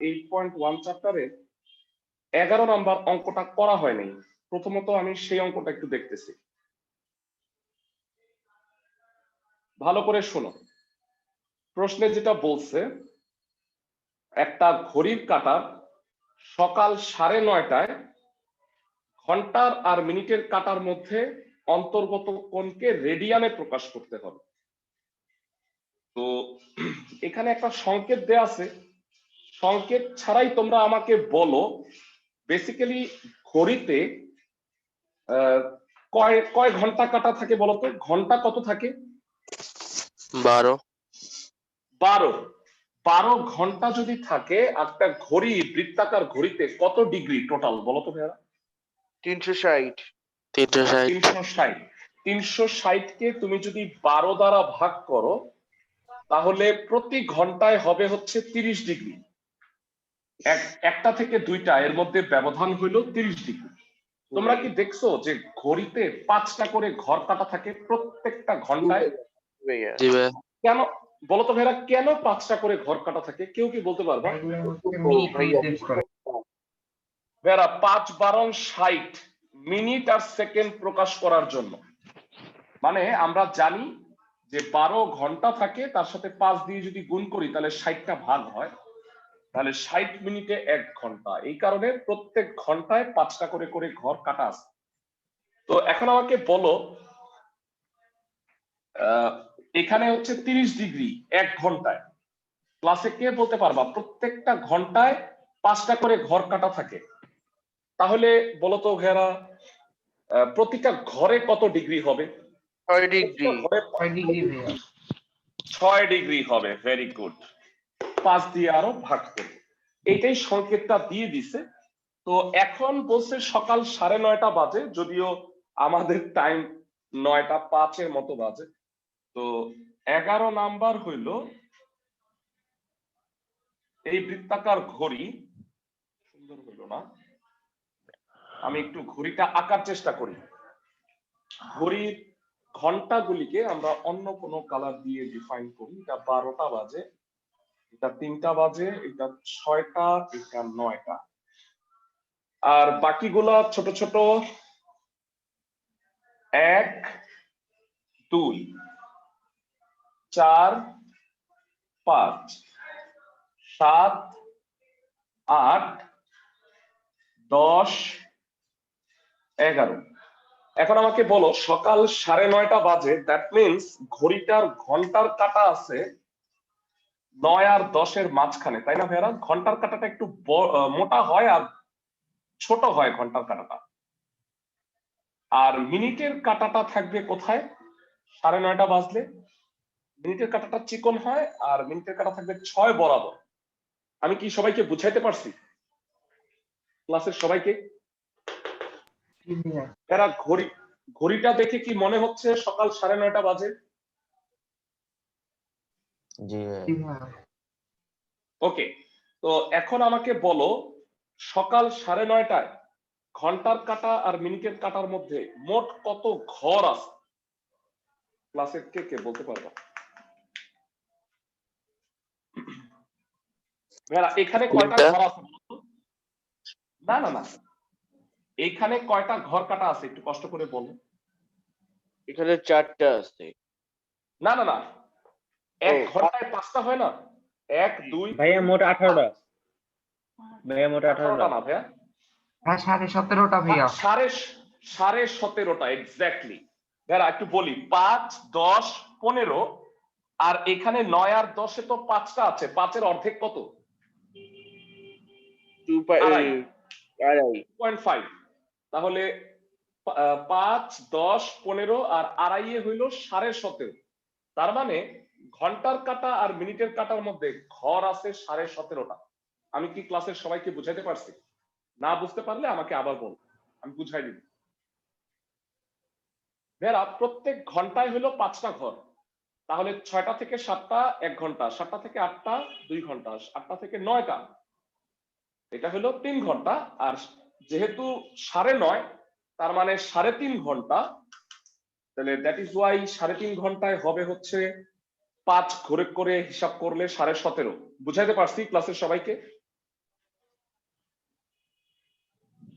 8.1 চ্যাপ্টারে 11 নাম্বার অঙ্কটা করা হয়নি। প্রথমত আমি সেই অঙ্কটা একটু দেখতেছি, ভালো করে শোনো। প্রশ্নে যেটা বলছে, একটা ঘড়ির কাঁটার সকাল 9:30টায় ঘন্টার আর মিনিটের কাঁটার মধ্যে অন্তর্গত কোণকে রেডিয়ানে প্রকাশ করতে হবে। তো এখানে একটা সংকেত দেয়া আছে, সংকেত ছাড়াই তোমরা আমাকে বলো বেসিক্যালি ঘড়িতে কয় ঘন্টা কাটা থাকে বলো তো? ঘন্টা কত থাকে? 12 12 ঘন্টা যদি থাকে, একটা ঘড়ি বৃত্তাকার ঘড়িতে কত ডিগ্রি টোটাল বলো তো ভাইয়া? 360 360 কে তুমি যদি 12 দ্বারা ভাগ করো তাহলে প্রতি ঘন্টায় হবে হচ্ছে 30 ডিগ্রি। একটা থেকে দুইটা এর মধ্যে ব্যবধান হইল 30 ডিগ্রি। তোমরা কি দেখছো যে ঘড়িতে 5টা করে ঘর কাটা থাকে প্রত্যেকটা ঘন্টায়? কেন বলো তো ভাইরা, কেন 5টা করে ঘর কাটা থাকে? কেউ কি বলতে পারবা? ভাইরা 5 12 60 মিনিট আর সেকেন্ড প্রকাশ করার জন্য। মানে আমরা জানি যে 12 ঘন্টা থাকে, তার সাথে 5 দিয়ে যদি গুণ করি তাহলে 60টা ভাগ হয়, তাহলে 60 মিনিটে 1 ঘন্টা। এই কারণে প্রত্যেক ঘন্টায় 5টা করে করে ঘর কাটা আছে। তো এখন আমাকে বলো, এখানে হচ্ছে 30 ডিগ্রি 1 ঘন্টায়। ক্লাসে কে বলতে পারবা প্রত্যেকটা ঘন্টায় 5টা করে ঘর কাটা থাকে? তাহলে বলতো ঘেরা প্রতিটা ঘরে কত ডিগ্রি হবে? 6 ডিগ্রি। 6 ডিগ্রি হবে। Very good. 5 দিয়ে আরো ভাগ করবে, এইটাই সংকেতটা দিয়ে দিছে। তো এখন বলছে সকাল 9:30 বাজে, যদিও আমাদের টাইম 9:05 মতো বাজে। তো 11 নাম্বার হইল এই বৃত্তাকার ঘড়ি। সুন্দর হইল না, আমি একটু ঘড়িটা আঁকার চেষ্টা করি। ঘড়ির ঘন্টাগুলিকে আমরা অন্য কোনো কালার দিয়ে ডিফাইন করি। এটা 12টা বাজে, এটা 3টা বাজে, এটা 6টা, এটা 9টা, আর বাকিগুলা ছোট ছোট 1 2 4 5 7 8 10 11। এখন আমাকে বলো সকাল 9:30 বাজে, দ্যাট মিনস ঘড়িটার ঘন্টার কাঁটা আছে 9 আর 10 এর মাঝখানে, তাই না ভাইরা? ঘন্টার কাঁটাটা একটু মোটা হয় আর ছোট হয় ঘন্টার কাঁটাটা। আর মিনিটের কাঁটাটা থাকবে কোথায়? 9:30 বাজলে মিনিটের কাঁটাটা চিকন হয় আর মিনিটের কাঁটা থাকবে 6 বরাবর। আমি কি সবাইকে বুঝাইতে পারছি? ক্লাসের সবাইকে? এরা ঘড়িটা দেখে কি মনে হচ্ছে সকাল 9:30 বাজে? ওকে, তো এখন আমাকে বলো সকাল 9:30টায় ঘন্টার কাঁটা আর মিনিটের কাঁটার মধ্যে মোট কত ঘর আছে? ক্লাসের কে কে বলতে পারবা? ভাইরা এখানে কয়টা ঘর আছে? না না না, এইখানে কয়টা ঘর কাটা আছে একটু কষ্ট করে বলো। এখানে 4টা আছে। না না না, এক ঘন্টায় 5টা হয় না? 1 2 ভাইয়া মোট 18টা। ভাইয়া মোট 18টা না ভাইয়া, হ্যাঁ 17.5টা ভাইয়া। 17.5টা এক্স্যাক্টলি। ভাইয়া একটু বলি, 5 10 15, আর এখানে 9 আর 10-এ তো 5টা আছে, 5-এর অর্ধেক কত? 2.5। তাহলে 5 10 15 আর আড়াইয়ে হইল 17.5। তার মানে ঘন্টার কাঁটা আর মিনিটের কাঁটার মধ্যে ঘর আছে 17.5টা। আমি কি ক্লাসের সবাইকে বুঝাইতে পারছি? না বুঝতে পারলে আমাকে আবার বল, আমি বুঝাই দিব। ভেরা প্রত্যেক ঘন্টায় হলো 5টা ঘর, তাহলে 6টা থেকে 7টা 1 ঘন্টা, 7টা থেকে 8টা 2 ঘন্টা, 8টা থেকে 9টা এটা হলো 3 ঘন্টা। আর যেহেতু 9:30 তার মানে 3.5 ঘন্টা, তাহলে দ্যাট ইজ ওয়াই 3.5 ঘন্টায় হবে হচ্ছে 5 ঘরে করে হিসাব করলে 17.5। বুঝাইতে পারছি ক্লাসের সবাইকে?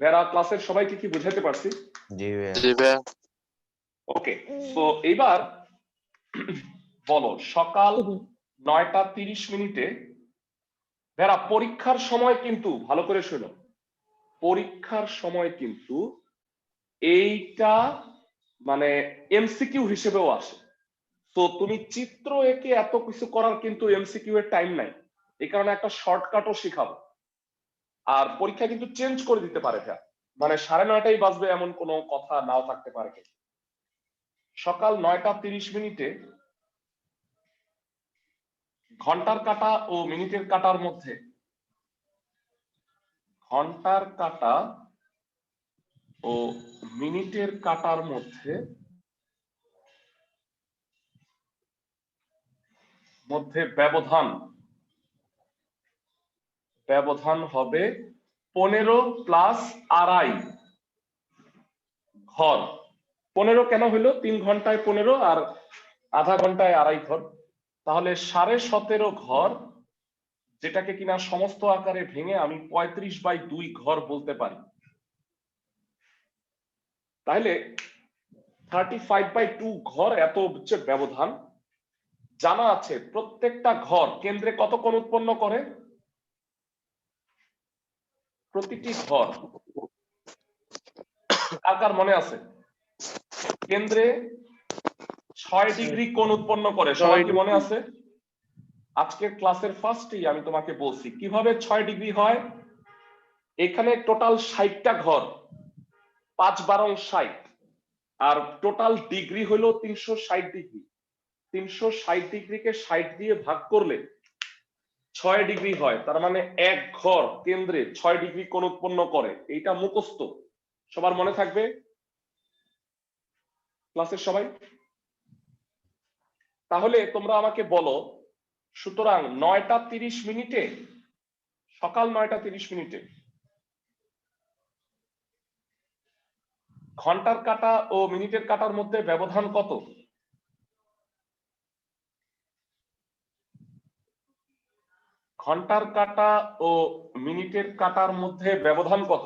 ভেড়া ক্লাসের সবাইকে কি বুঝাইতে পারছি? জি ভাইয়া। জি ভাইয়া। ওকে, তো এইবার বলো সকাল 9:30 ভেড়া পরীক্ষার সময় কিন্তু ভালো করে শোনো, পরীক্ষার সময় কিন্তু এইটা মানে এমসিকিউ হিসেবেও আসে। তো তুমি চিত্র এঁকে এত কিছু করার কিন্তু এমসিকিউ এর টাইম নাই, এই কারণে একটা শর্টকাটও শিখাবো। আর পরীক্ষা কিন্তু চেঞ্জ করে দিতে পারে ভেড়া, মানে 9:30 বাজবে এমন কোনো কথা নাও থাকতে পারে। সকাল 9:30 ঘন্টার কাঁটা ও মিনিটের কাঁটার মধ্যে, ঘন্টার কাঁটা ও মিনিটের কাঁটার মধ্যে ব্যবধান হবে 15 প্লাস আড়াই ঘর। 15 কেন হইলো? 3 ঘন্টায় 15 আর আধা ঘন্টায় আড়াই ঘর, তাহলে 17.5 ঘর, যেটাকে কিনা সমস্ত আকারে ভেঙে আমি 35/2 ঘর বলতে পারি। তাহলে 35/2 ঘর এত হচ্ছে ব্যবধান। জানা আছে প্রত্যেকটা ঘর কেন্দ্রে কত কোণ উৎপন্ন করে? প্রতিটি ঘর কার কার মনে আছে? কেন্দ্রে 6 ডিগ্রি কোণ উৎপন্ন করে, সবার কি মনে আছে? আজকের ক্লাসের ফার্স্টেই আমি তোমাকে বলছি কিভাবে 6 ডিগ্রি হয়। এখানে টোটাল 60টা ঘর, 5 12 60, আর টোটাল ডিগ্রি হলো 360 ডিগ্রি। 360 ডিগ্রিকে 60 দিয়ে ভাগ করলে 6 ডিগ্রি হয়, তার মানে এক ঘর কেন্দ্রে 6 ডিগ্রি কোণ উৎপন্ন করে। এইটা মুখস্থ, সবার মনে থাকবে ক্লাসের সবাই। তাহলে তোমরা আমাকে বলো, সুতরাং 9:30 সকাল 9:30 ঘন্টার কাঁটা ও মিনিটের কাঁটার মধ্যে ব্যবধান কত? ঘন্টার কাঁটা ও মিনিটের কাঁটার মধ্যে ব্যবধান কত?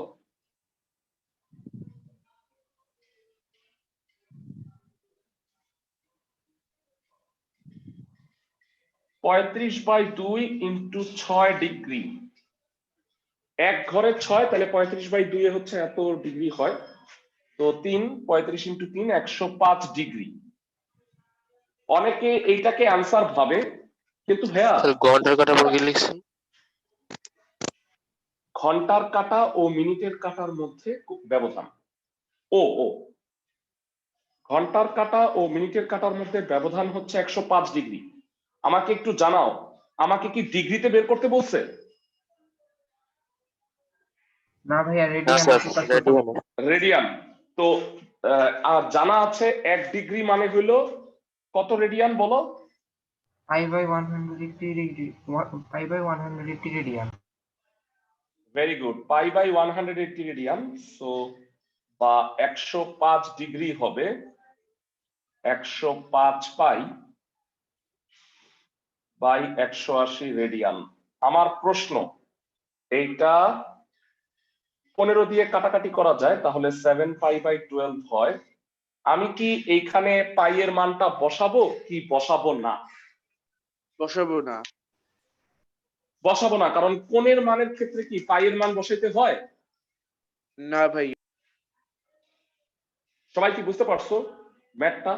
পঁয়ত্রিশ বাই 2 ইন্টু 6 ডিগ্রি। এক ঘরে 6, তাহলে 35/2 হচ্ছে এত ডিগ্রি হয়। তো 3 35 ইন্টু 3 105 ডিগ্রি। অনেকে এইটাকে আনসার ভাবে, কিন্তু ভাইয়া স্যার ঘন্টার কাটা পর কি লিখছেন? ঘন্টার কাঁটা ও মিনিটের কাঁটার মধ্যে ব্যবধান, ও ও ঘন্টার কাঁটা ও মিনিটের কাঁটার মধ্যে ব্যবধান হচ্ছে 105 ডিগ্রি। আমাকে একটু জানাও, আমাকে কি ডিগ্রিতে বের করতে বলছে? না ভাইয়া, না রেডিয়ান স্যার, প্রকাশ রেডি করতে হলো। রেডিয়ান। তো আর জানা আছে 1 ডিগ্রি মানে হইলো কত রেডিয়ান বলো? 5/180 degree, 5/180 radian. Very good, π/180 radian. So বা 105 ডিগ্রি হবে 105 পাই বাই 180 রেডিয়ান। আমার প্রশ্ন, এইটা 15 দিয়ে কাটাকাটি করা যায়, তাহলে 7π/12 হয়। আমি কি এইখানে পাই এর মানটা বসাবো কি বসাবো না? বসাবো না। বসাবো না, কারণ কোণের মানের ক্ষেত্রে কি পাই এর মান বসাইতে হয়? না ভাই। সবাই কি বুঝতে পারছো ম্যাথটা?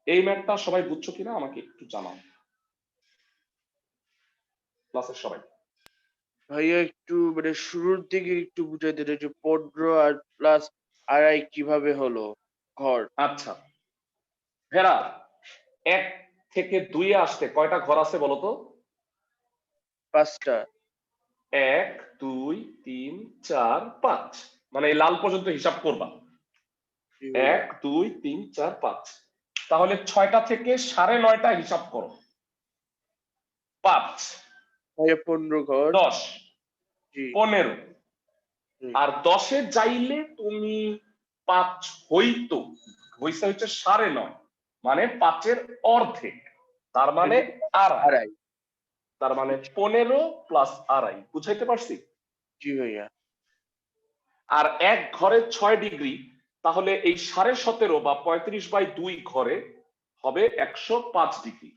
এই ম্যাথটা সবাই বুঝছো কিনা আমাকে একটু জানাও ক্লাসের সবাই। ভাইয়া একটু মানে শুরুর দিকে একটু বুঝাই দিলে যে 15 আর প্লাস আড়াই কিভাবে হলো ঘর। আচ্ছা ভেড়া, 1 থেকে 2 এ আসতে কয়টা ঘর আছে বলো তো? 5টা। 1 2 3 4 5, মানে এই লাল পর্যন্ত হিসাব করবা। 1 2 3 4 5, তাহলে 6টা থেকে 9:30 হিসাব করো। 5 ভাইয়া 15 ঘর। 10 জি 15, জি। আর 10-এ যাইলে তুমি 5 হইতো, হইছে হচ্ছে 9:30, মানে 5-এর অর্ধেক, তার মানে আড়াই। আড়াই। তার মানে 15 প্লাস আড়াই। বুঝাইতে পারছি? জি ভাইয়া। আর এক ঘরে 6 ডিগ্রি, তাহলে এই 17.5 বা 35/2 ঘরে হবে 105 ডিগ্রি।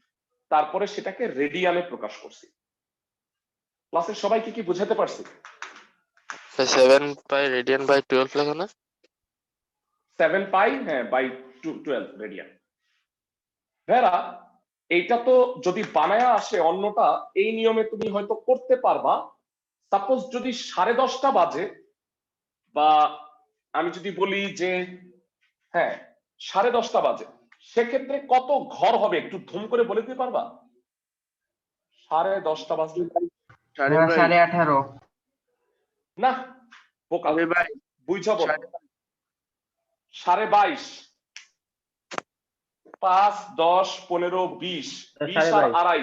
তারপরে সেটাকে রেডিয়ানে প্রকাশ করছি। ক্লাসের সবাইকে কি বুঝাতে পারছি? 7 পাই রেডিয়ান বাই 12 লেখো না? 7 পাই, হ্যাঁ, বাই 12 রেডিয়ান। ভেরা, এইটা তো যদি বানায়া আসে অন্যটা, এই নিয়মে তুমি হয়তো করতে পারবা। সাপোজ যদি 10:30 বাজে, বা আমি যদি বলি যে হ্যাঁ 10:30 বাজে, সেক্ষেত্রে কত ঘর হবে একটু ধুম করে বলে দিতে পারবা? 10:30 বাজলে সাড়ে ভাইয়া বাইশ 18.5। না, বোকা, সাড়ে বাইশ বুঝা বল। সাড়ে- 22.5, 5, 10, 15, 20, 20 আর 22.5 আড়াই,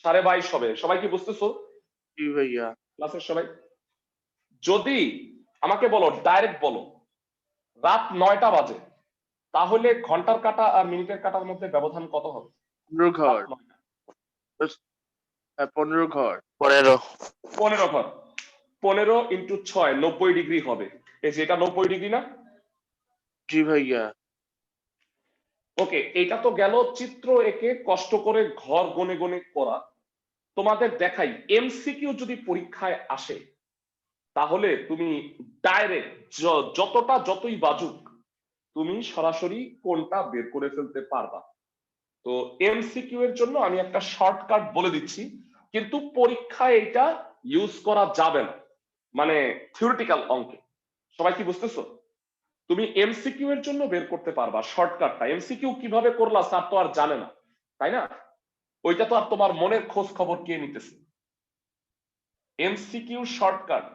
22.5 হবে। সবাই কি বুঝতেছো জি ভাইয়া। ক্লাসের সবাই? যদি আমাকে বলো, ডাইরেক্ট বলো, রাত 9টা বাজে, তাহলে ঘন্টার কাঁটা আর মিনিটের কাঁটার মধ্যে ব্যবধান কত হবে? 15 ঘর। রাত 9টা। হ্যাঁ 15 ঘর। 15 15 ঘর, 15 ইন্টু 6, 90 ডিগ্রি হবে। এই যে এটা 90 ডিগ্রি না? জি ভাইয়া। ওকে, এটা তো গেল চিত্র এঁকে কষ্ট করে ঘর গনে গনে করা। তোমাদের দেখাই, এমসিকিউ যদি পরীক্ষায় আসে, তাহলে তুমি ডাইরেক্ট যতই বাজুক, তুমি সরাসরি কোনটা বের করে ফেলতে পারবা। তো এমসিকিউ এর জন্য আমি একটা শর্টকাট বলে দিচ্ছি, কিন্তু পরীক্ষায় এটা ইউজ করা যাবে না, মানে থিওরিটিক্যাল অঙ্কে। সবাই কি বুঝতেছো? তুমি এমসিকিউ এর জন্য বের করতে পারবা শর্টকাটটা। এমসিকিউ কিভাবে করলা স্যার তো আর জানে না, তাই না? ওইটা তো আর তোমার মনের খোঁজ খবর কে নিতেছে? এমসিকিউ শর্টকাট,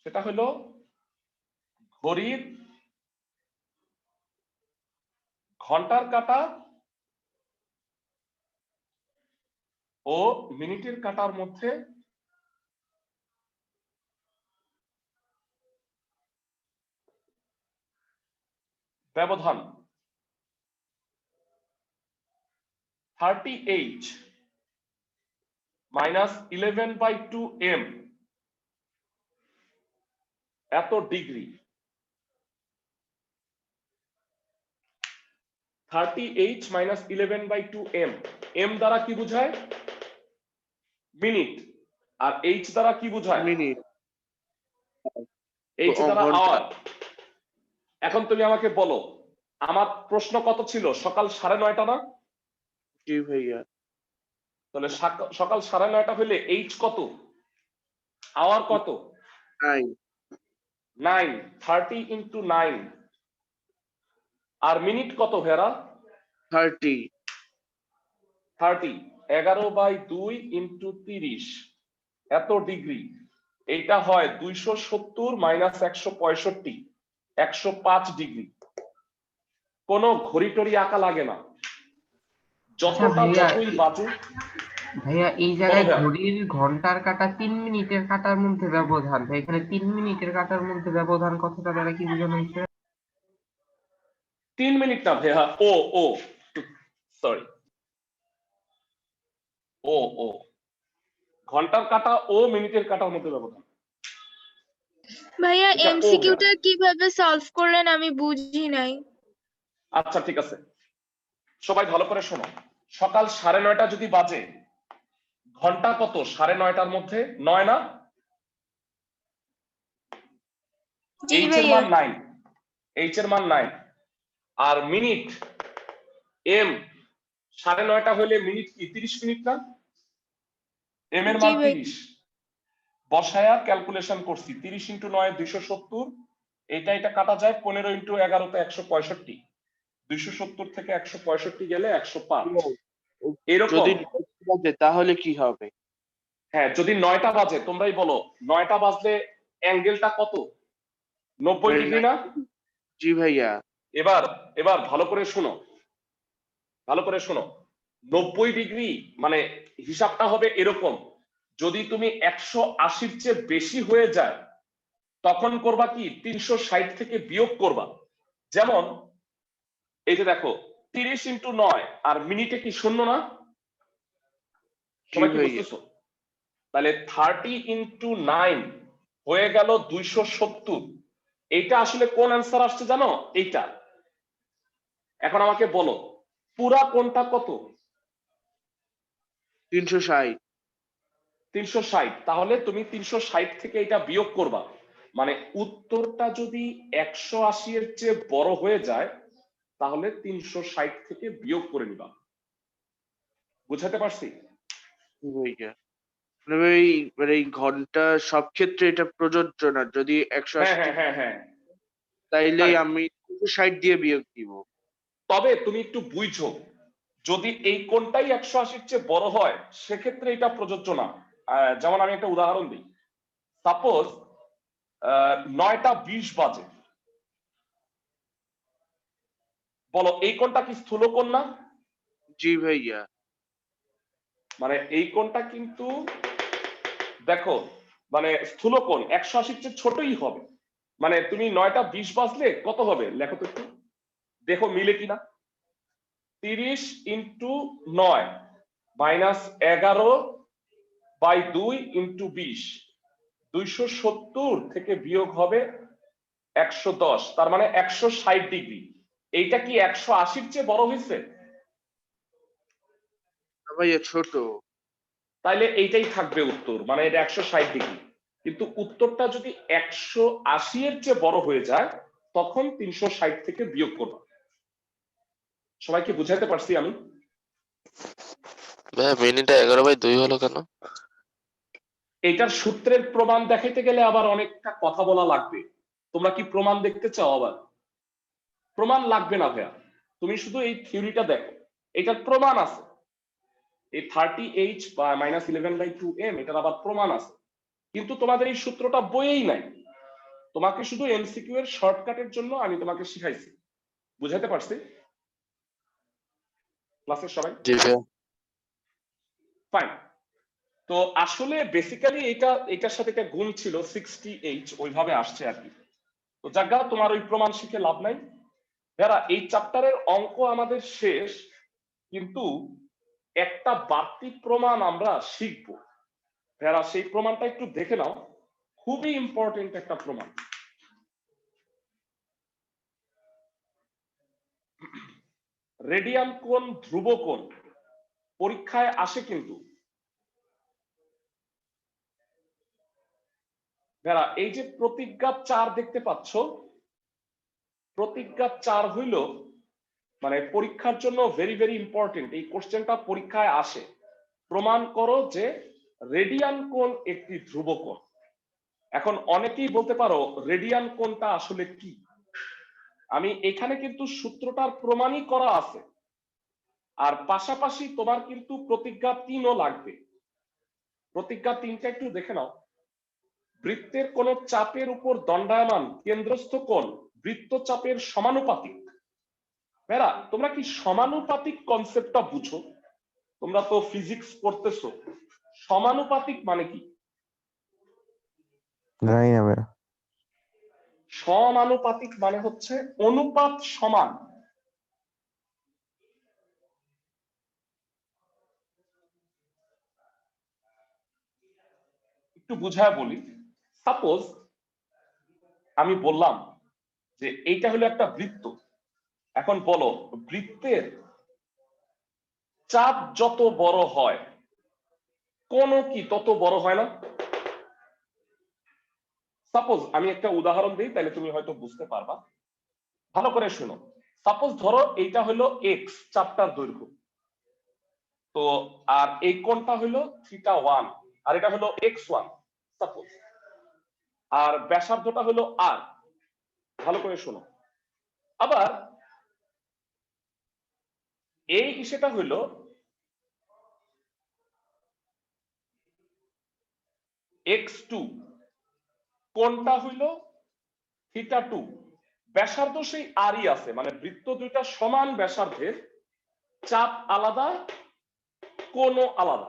সেটা হলো ঘড়ির ঘন্টার কাঁটা ও মিনিটের কাঁটার মধ্যে ব্যবধান। 38 মাইনাস 11/2 m এত ডিগ্রি। 38 মাইনাস 11/2 m, m দ্বারা কি বোঝায়? মিনিট। আর h দ্বারা কি বোঝায়? মিনিট। h দ্বারা ঘন্টা। আওয়ার। এখন তুমি আমাকে বলো, আমার প্রশ্ন কত ছিল? সকাল 9:30 না? জি ভাইয়া। তাহলে সকাল 9:30 হইলে h কত? আওয়ার কত? 9। 9, 30 ইন্টু 9। আর মিনিট কত ভেরা? 30। 30, 11/2 ইন্টু 30, এত ডিগ্রি। এইটা হয় 270 মাইনাস 165, 105 ডিগ্রি। কোনো ঘড়ি টড়ি আঁকা লাগে না, আচ্ছা যতটা ভাইয়া, যতই বাজুক। ভাইয়া এই বলো জায়গায় ভাইয়া। ঘড়ির ঘন্টার কাঁটা 3 মিনিটের কাঁটার মধ্যে ব্যবধান, তাই এখানে 3 মিনিটের কাঁটার মধ্যে ব্যবধান কতটা দ্বারা কি বোঝানো হয়েছে? 3 মিনিট না ভাইয়া, ও সরি, ও ঘন্টার কাঁটা ও মিনিটের কাঁটার মধ্যে ব্যবধান। ভাইয়া এটা ও ভাইয়া। এমসিকিউটা কিভাবে সলভ করলেন আমি বুঝি নাই। আচ্ছা ঠিক আছে, সবাই ভালো করে শোনো। সকাল 9:30 যদি বাজে, ঘন্টা কত 9:30-র মধ্যে? 9 না? জি এইচ এর ভাইয়া। মান 9, এইচ এর মান 9। আর মিনিট এম, 9:30 হলে মিনিট কি 30 মিনিট না? এম এর জি মান ভাই। 30 বসায়া ক্যালকুলেশন করছি। 30 ইন্টু 9 270, এটা কাটা যায় 15 ইন্টু 11 তে 165, 270 থেকে 165 গেলে 105। এরকম। যদি বাজে তাহলে কি হবে? হ্যাঁ, যদি 9টা বাজে, তোমরাই বলো 9টা বাজলে অ্যাঙ্গেলটা কত? 90 ডিগ্রি না? জি ভাইয়া। এবার এবার ভালো করে শোনো, ভালো করে শোনো। 90 ডিগ্রি মানে হিসাবটা হবে এরকম, যদি তুমি 180-র চেয়ে বেশি হয়ে যায়, তখন করবা কি 360 থেকে বিয়োগ করবা। যেমন এই যে দেখো 30 ইন্টু 9, আর মিনিটে কি শূন্য না? জি সবাই কি ভাইয়া। বুঝতেছো? তাহলে 30 × 9 হয়ে গেল 270। এইটা আসলে কোন অ্যান্সার আসছে জানো? এইটা। এখন আমাকে বলো পুরা কোনটা কত? 360। 360। তাহলে তুমি 360 থেকে এটা বিয়োগ করবা, মানে উত্তরটা যদি 180 এর চেয়ে বড় হয়ে যায় তাহলে 360 থেকে বিয়োগ করে নিবা। বুঝাতে পারছি? ভাইয়া মানে ভাই মানে এই ঘন্টা সব ক্ষেত্রে এটা প্রযোজ্য না, যদি 180 হ্যাঁ হ্যাঁ হ্যাঁ, তাইলে Correct. আমি 260 দিয়ে বিয়োগ দিব। তবে তুমি একটু বুঝো, যদি এই কোণটাই 180 এর চেয়ে বড় হয় সেক্ষেত্রে এটা প্রযোজ্য না। যেমন আমি একটা উদাহরণ দিই, সাপোজ 9টা 20 বাজে, বলো এই কোণটা কি স্থূল কোণ না? জি ভাইয়া। মানে এই কোণটা কিন্তু দেখো মানে স্থূল কোণ 180 চেয়ে ছোটই হবে। মানে তুমি 9টা 20 বাজলে কত হবে লেখো তো একটু, দেখো মিলে কিনা। 30 × 9 মাইনাস 11/2 × 20, 270 থেকে বিয়োগ হবে 110, তার মানে 160 ডিগ্রি। এইটা কি 180-র চেয়ে বড় হয়েছে? না ভাইয়া ছোট। তাইলে এইটাই থাকবে উত্তর, মানে এটা 160 ডিগ্রি। কিন্তু উত্তরটা যদি 180-এর চেয়ে বড় হয়ে যায় তখন 360 থেকে বিয়োগ করবে। সবাইকে বুঝাতে পারছি আমি? ভাইয়া মিনিটা 11/2 হলো কেন? এইটার সূত্রের প্রমাণ দেখাইতে গেলে আবার অনেকটা কথা বলা লাগবে। তোমরা কি প্রমাণ দেখতে চাও? আবার প্রমাণ লাগবে না ভাইয়া, তুমি শুধু এই থিওরিটা দেখো, এটার প্রমাণ আছে। এই 30h বা -11/2m এটার আবার প্রমাণ আছে, কিন্তু তোমাদের এই সূত্রটা বইয়েই নাই। তোমাকে শুধু এমসিকিউ এর শর্টকাটের জন্য আমি তোমাকে শিখাইছি। বুঝাতে পারছি ক্লাসের সবাই? জি ভাইয়া। ফাইন। তো আসলে বেসিক্যালি এটার সাথে একটা গুণ ছিল 60h, ওইভাবে আসছে আর কি। তো জায়গা তোমার ওই প্রমাণ শিখে লাভ নাই। যারা এই চ্যাপ্টারের অঙ্ক আমাদের শেষ, কিন্তু একটা বাড়তি প্রমাণ আমরা শিখব। যারা সেই প্রমাণটা একটু দেখে নাও, খুবই ইম্পর্টেন্ট একটা প্রমাণ। রেডিয়ান কোণ ধ্রুব কোণ পরীক্ষায় আসে কিন্তু। যারা এই যে প্রতিজ্ঞা 4 দেখতে পাচ্ছ, প্রতিজ্ঞা 4 হইল মানে পরীক্ষার জন্য ভেরি ভেরি ইম্পর্টেন্ট। এই কোশ্চেনটা পরীক্ষায় আসে, প্রমাণ করো যে রেডিয়ান কোণ একটি ধ্রুব কোণ। এখন অনেকেই বলতে পারো রেডিয়ান কোণটা আসলে কি। আমি এখানে কিন্তু সূত্রটার প্রমাণই করা আছে, আর পাশাপাশি তোমার কিন্তু প্রতিজ্ঞা 3ও লাগবে। প্রতিজ্ঞা 3টা একটু দেখে নাও। বৃত্তের কোন চাপের উপর দণ্ডায়মান কেন্দ্রস্থ কোণ বৃত্তচাপের সমানুপাতিক। ভাইরা তোমরা কি সমানুপাতিক কনসেপ্টটা বুঝো? তোমরা তো ফিজিক্স পড়তেছো, সমানুপাতিক মানে কি? জানি না ভাইয়া। সমানুপাতিক মানে হচ্ছে অনুপাত সমান। একটু বুঝায় বলি, সাপোজ আমি বললাম যে এইটা হলো একটা বৃত্ত। এখন বলো বৃত্তের চাপ যত বড় হয় কোণ কি তত বড় হয় না? সাপোজ আমি একটা উদাহরণ দিই, তাহলে তুমি হয়তো বুঝতে পারবা। ভালো করে শোনো। সাপোজ ধরো এইটা হলো এক্স চাপটার দৈর্ঘ্য, তো আর এই কোণটা হলো θ1, আর এটা হলো x1 সাপোজ, আর ব্যাসার্ধটা হলো r। ভালো করে শোনো। আবার এই সেটা হলো x2, কোণটা হইল θ2, ব্যাসার্ধ সেই আরই আছে, মানে বৃত্ত দুইটা সমান ব্যাসার্ধের, চাপ আলাদা কোণও আলাদা।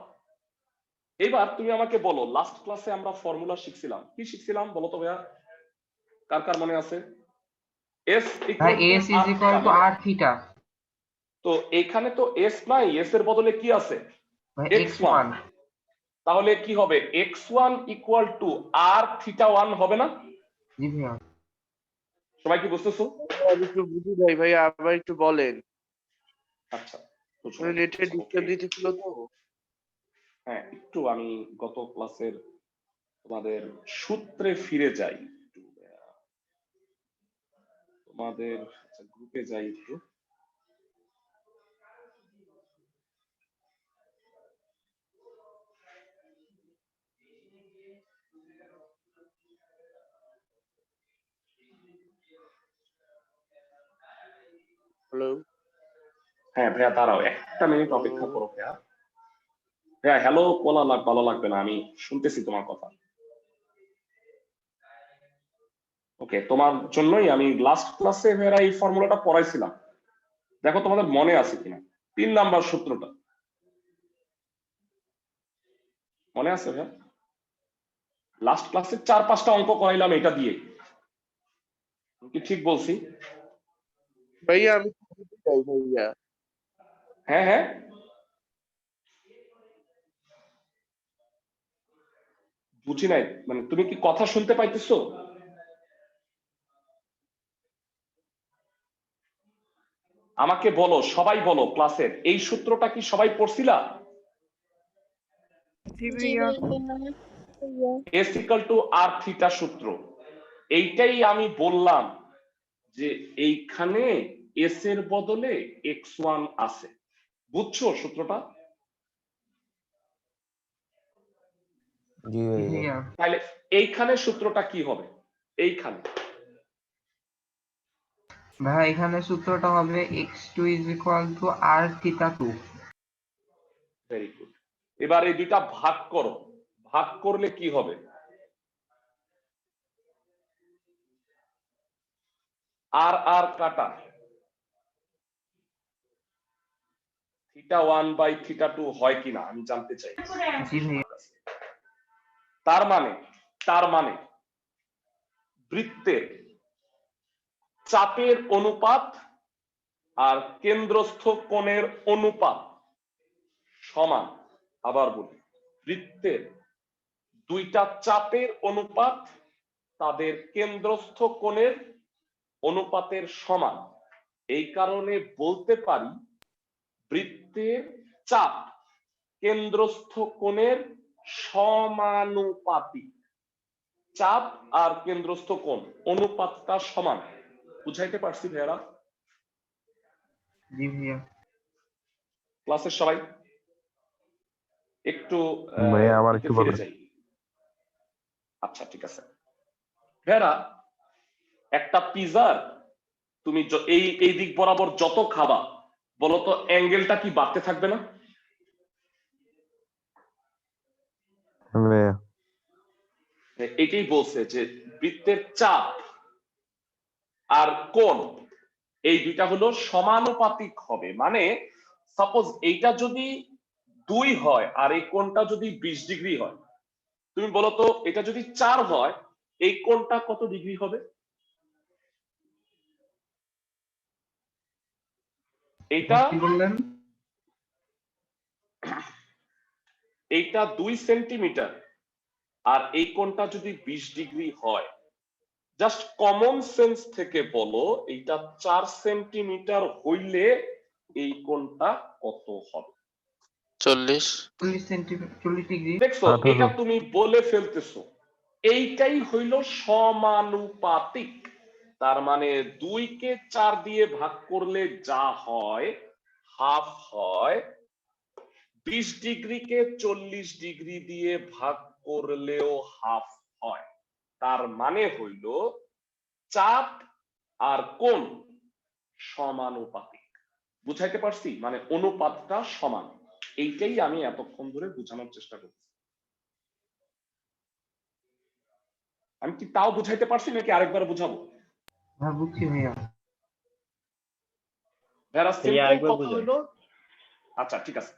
এবার তুমি আমাকে বলো, লাস্ট ক্লাসে আমরা ফর্মুলা শিখছিলাম, কি শিখছিলাম বলো তো ভাইয়া, কার কার মনে আছে? s = r theta. তো এখানে তো s নাই, s এর বদলে কি আছে? ভাই x1। তাহলে কি হবে x1 equal to r theta 1 হবে না? জি ভাইয়া। সবাই কি বুঝতেছো? আমি একটু বুঝি নাই ভাইয়া, আবার একটু বলেন। আচ্ছা বুঝো। নেটে ডিস্টার্ব দিতেছিল তো। হ্যাঁ একটু আমি গত ক্লাসের তোমাদের সূত্রে ফিরে যাই একটু, তোমাদের গ্রুপে যাই একটু। হ্যালো, হ্যাঁ ভাইয়া দাঁড়াও একটা মিনিট অপেক্ষা করো ভাইয়া। ভাইয়া হ্যালো বলা ভালো লাগবে না, আমি শুনতেছি তোমার কথা। ওকে, তোমার জন্যই আমি লাস্ট ক্লাসে ভাইয়া এই ফর্মুলাটা পড়াইছিলাম, দেখো তোমাদের মনে আছে কিনা। 3 নাম্বার সূত্রটা মনে আছে ভাইয়া? লাস্ট ক্লাসে 4-5টা অঙ্ক করাইলাম এটা দিয়ে, কি ঠিক বলছি? ভাইয়া আমি একটু বুঝি নাই ভাইয়া। হ্যাঁ হ্যাঁ বুঝি নাই মানে তুমি কি কথা শুনতে পাইতেছো? আমাকে বলো, সবাই বলো ক্লাসের এই সূত্রটা কি সবাই পড়ছিলা? জি ভাইয়া। S equal to r theta সূত্র। এইটাই আমি বললাম যে এইখানে এস এর বদলে x1 আছে, বুঝছো সূত্রটা? জি জি ভাইয়া। ভাইয়া। তাহলে এইখানে সূত্রটা কি হবে? এইখানে ভাইয়া এখানে সূত্রটা হবে x2 is equal to r theta 2। Very good. এবার এই দুইটা ভাগ করো, ভাগ করলে কি হবে? আর আর কাটা, থিটা 1 বাই থিটা 2 হয় কিনা আমি জানতে চাই। জি ভাইয়া। তার মানে বৃত্তের চাপের অনুপাত আর কেন্দ্রস্থ কোণের অনুপাত সমান। আবার বলি, বৃত্তের দুইটা চাপের অনুপাত তাদের কেন্দ্রস্থ কোণের অনুপাতের সমান। এই কারণে বলতে পারি বৃত্তের চাপ কেন্দ্রস্থ কোণের সমানুপাতিক। চাপ আর কেন্দ্রস্থ কোণ অনুপাতটা সমান। বুঝাইতে পারছি ভাইয়ারা? জি ভাইয়া। ক্লাসের সবাই একটু ভাইয়া আমার দিকে একটু ফিরে বলেন। যাই। আচ্ছা ঠিক আছে ভাইয়ারা, একটা পিজার তুমি এই দিক বরাবর যত খাবা বলতো অ্যাঙ্গেলটা কি বাড়তে থাকবে না? ভাইয়া এটাই বলছে যে বৃত্তের চাপ আর কোণ এই দুইটা হলো সমানুপাতিক হবে। মানে সাপোজ এইটা যদি 2 হয় আর এই কোণটা যদি 20 ডিগ্রি হয়, তুমি বলো তো এটা যদি 4 হয় এই কোণটা কত ডিগ্রি হবে? এইটা কি বললেন? এইটা 2 সেন্টিমিটার আর এই কোণটা যদি 20 ডিগ্রি হয়, জাস্ট কমন সেন্স থেকে বলো এইটা 4 সেন্টিমিটার হইলে এই কোণটা কত হবে? 40। 40 সেন্টিমিটার, 40 ডিগ্রি। দেখছো 18 এটা তুমি বলে ফেলতেছো, এইটাই হইল সমানুপাতিক। তার মানে 2 কে 4 দিয়ে ভাগ করলে যা হয় হাফ হয়, 20 ডিগ্রিকে 40 ডিগ্রি দিয়ে ভাগ করলেও হাফ হয়। তার মানে হইল চাপ আর কোণ সমানুপাতিক। বুঝাইতে পারছি? মানে অনুপাতটা সমান। এইটাই আমি এতক্ষণ ধরে বোঝানোর চেষ্টা করছি। আমি কি তাও বুঝাইতে পারছি নাকি আরেকবার বুঝাবো? হ্যাঁ বুঝছি ভাইয়া। ভেরা এই সিম্পল আরেকবার কথা বুঝান। হইলো, আচ্ছা ঠিক আছে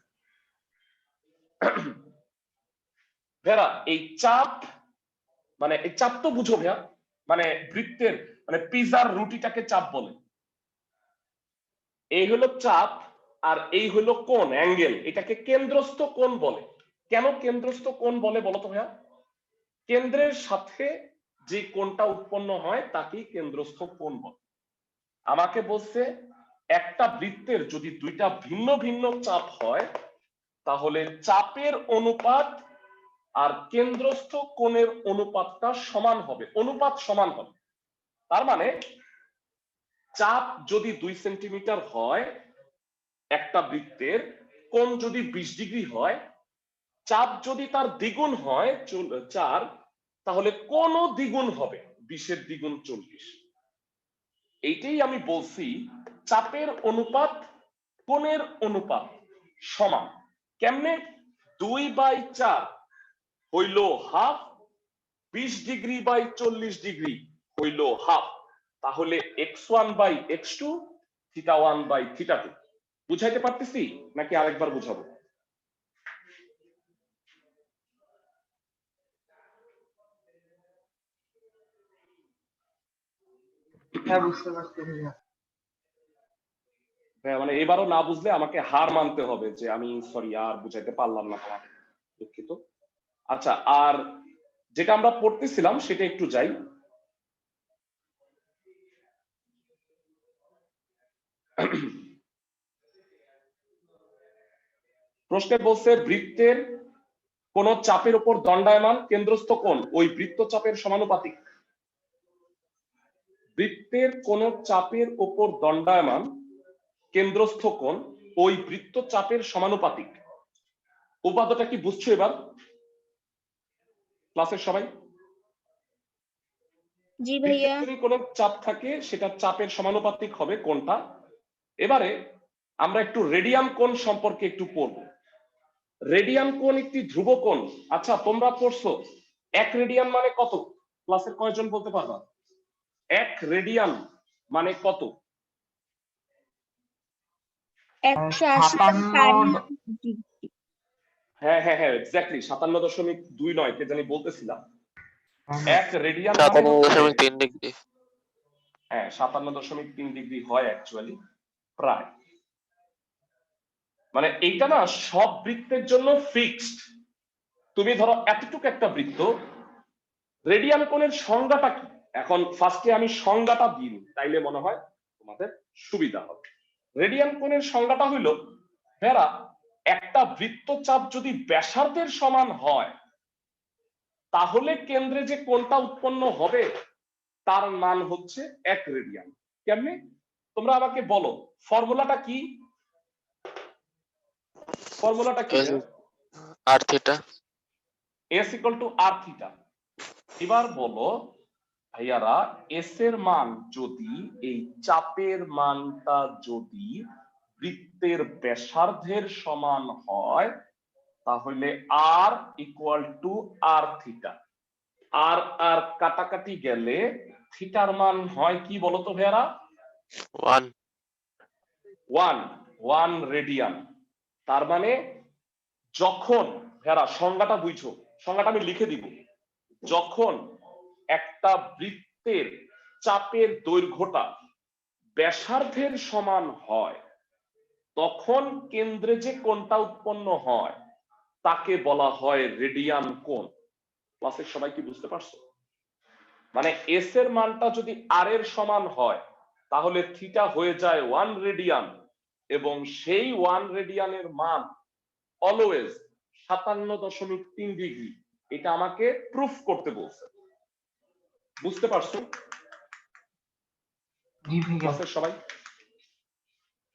ভেরা এই চাপ মানে এই চাপ তো বুঝো ভাইয়া, মানে বৃত্তের মানে পিজার রুটিটাকে চাপ বলে। এই হলো চাপ আর এই হলো কোণ অ্যাঙ্গেল, এটাকে কেন্দ্রস্থ কোণ বলে। কেন কেন্দ্রস্থ কোণ বলে বলো তো ভাইয়া? কেন্দ্রের সাথে যে কোণটা উৎপন্ন হয় তাকেই কেন্দ্রস্থ কোণ বলে। আমাকে বলছে একটা বৃত্তের যদি দুইটা ভিন্ন ভিন্ন চাপ হয় তাহলে চাপের অনুপাত আর কেন্দ্রস্থ কোণের অনুপাতটা সমান হবে, অনুপাত সমান হবে। তার মানে চাপ যদি 2 সেন্টিমিটার হয়, একটা বৃত্তের কোণ যদি 20 ডিগ্রি হয়, চাপ যদি তার দ্বিগুণ হয় 4, তাহলে কোণও দ্বিগুণ হবে, 20-এর দ্বিগুণ 40। এইটাই আমি বলছি চাপের অনুপাত কোণের অনুপাত সমান। কেমনে? 2/4 হইল হাফ, 20 ডিগ্রি বাই 40 ডিগ্রি হইল হাফ, তাহলে x1/x2 θ1/θ2। বুঝাইতে পারতেছি নাকি আরেকবার বুঝাবো? হ্যাঁ, বুঝতে পারছি ভাইয়া। হ্যাঁ, মানে এবারও না বুঝলে আমাকে হার মানতে হবে যে আমি সরি আর বুঝাইতে পারলাম না, তোমাকে দুঃখিত। আচ্ছা, আর যেটা আমরা পড়তেছিলাম সেটা একটু যাই। প্রশ্নে বলছে বৃত্তের কোন চাপের উপর দণ্ডায়মান কেন্দ্রস্থ কোণ ওই বৃত্তচাপের সমানুপাতিক। বৃত্তের কোন চাপের উপর দণ্ডায়মান কেন্দ্রস্থ কোণ ওই বৃত্তচাপের সমানুপাতিক। উপাদানটা কি বুঝছো এবার ক্লাসের সবাই? জি ভাইয়া। যদি কোনো চাপ থাকে সেটা চাপের সমানুপাতিক হবে কোণটা। এবারে আমরা একটু রেডিয়ান কোণ সম্পর্কে একটু পড়ব। রেডিয়ান কোণ একটি ধ্রুব কোণ। আচ্ছা, তোমরা পড়ছো 1 রেডিয়ান মানে কত? ক্লাসের কয়জন বলতে পারবা 1 রেডিয়ান মানে কত? 180 হ্যাঁ হ্যাঁ হ্যাঁ, এক্স্যাক্টলি 57.29 কে জানি বলতেছিলাম। 1 রেডিয়ান মানে 57.3 ডিগ্রি। হ্যাঁ 57.3 ডিগ্রি হয় অ্যাকচুয়ালি, প্রায়। মানে এইটা না সব বৃত্তের জন্য ফিক্সড। তুমি ধরো এতটুকু একটা বৃত্ত, রেডিয়ান কোণের সংজ্ঞাটা কি? এখন ফার্স্টে আমি সংজ্ঞাটা দিই, তাইলে মনে হয় তোমাদের সুবিধা হবে। রেডিয়ান কোণের সংজ্ঞাটা হইল, ভেরা একটা বৃত্তচাপ যদি ব্যাসার্ধের সমান হয় তাহলে কেন্দ্রে যে কোণটা উৎপন্ন হবে তার মান হচ্ছে 1 রেডিয়ান। কেমনে? তোমরা আমাকে বলো ফর্মুলাটা কি? ফর্মুলাটা কি? আর থিটা। S = r theta. এবার বলো ভাইয়ারা, এস এর মান যদি, এই চাপের মানটা যদি বৃত্তের ব্যাসার্ধের সমান হয় তাহলে r = r থিটা। আর আর কাটাকাটি গেলে থিটার মান হয় কি বলতো ভাইয়ারা? 1 রেডিয়ান। তার মানে যখন, ভাইয়ারা সংজ্ঞাটা বুঝছো, সংজ্ঞাটা আমি লিখে দিব। যখন একটা বৃত্তের চাপের দৈর্ঘ্যটা ব্যাসার্ধের সমান হয় তখন কেন্দ্রে যে কোণটা উৎপন্ন হয় তাকে বলা হয় রেডিয়ান কোণ। ক্লাসের সবাই কি বুঝতে পারছো? মানে এস এর মানটা যদি আর এর সমান হয় তাহলে থিটা হয়ে যায় 1 রেডিয়ান, এবং সেই 1 রেডিয়ানের মান অলওয়েজ 57.3 ডিগ্রি। এটা আমাকে প্রুফ করতে বলছে। বুঝতে পারছো জি ভাইয়া। ক্লাসের সবাই?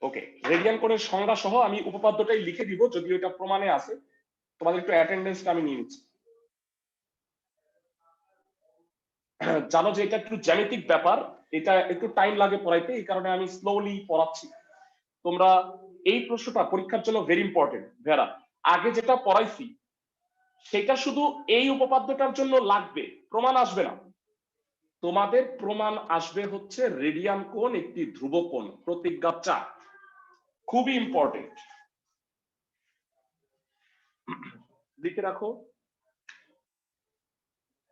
ওকে, রেডিয়ান কোণের সংজ্ঞা সহ আমি উপপাদ্যটাই লিখে দিব, যদিও এটা প্রমাণে আছে। তোমাদের একটু অ্যাটেন্ডেন্সটা আমি নিয়ে নিচ্ছি। জানো যে এটা একটু জ্যামিতিক ব্যাপার, এটা একটু টাইম লাগে পড়াইতে, এই কারণে আমি স্লোলি পড়াচ্ছি। তোমরা এই প্রশ্নটা পরীক্ষার জন্য ভেরি ইম্পর্টেন্ট। ভেরা আগে যেটা পড়াইছি সেটা শুধু এই উপপাদ্যটার জন্য লাগবে, প্রমাণ আসবে না। তোমাদের প্রমাণ আসবে হচ্ছে রেডিয়ান কোণ একটি ধ্রুব কোণ, প্রতিজ্ঞা 4, খুবই ইম্পর্টেন্ট। লিখে রাখো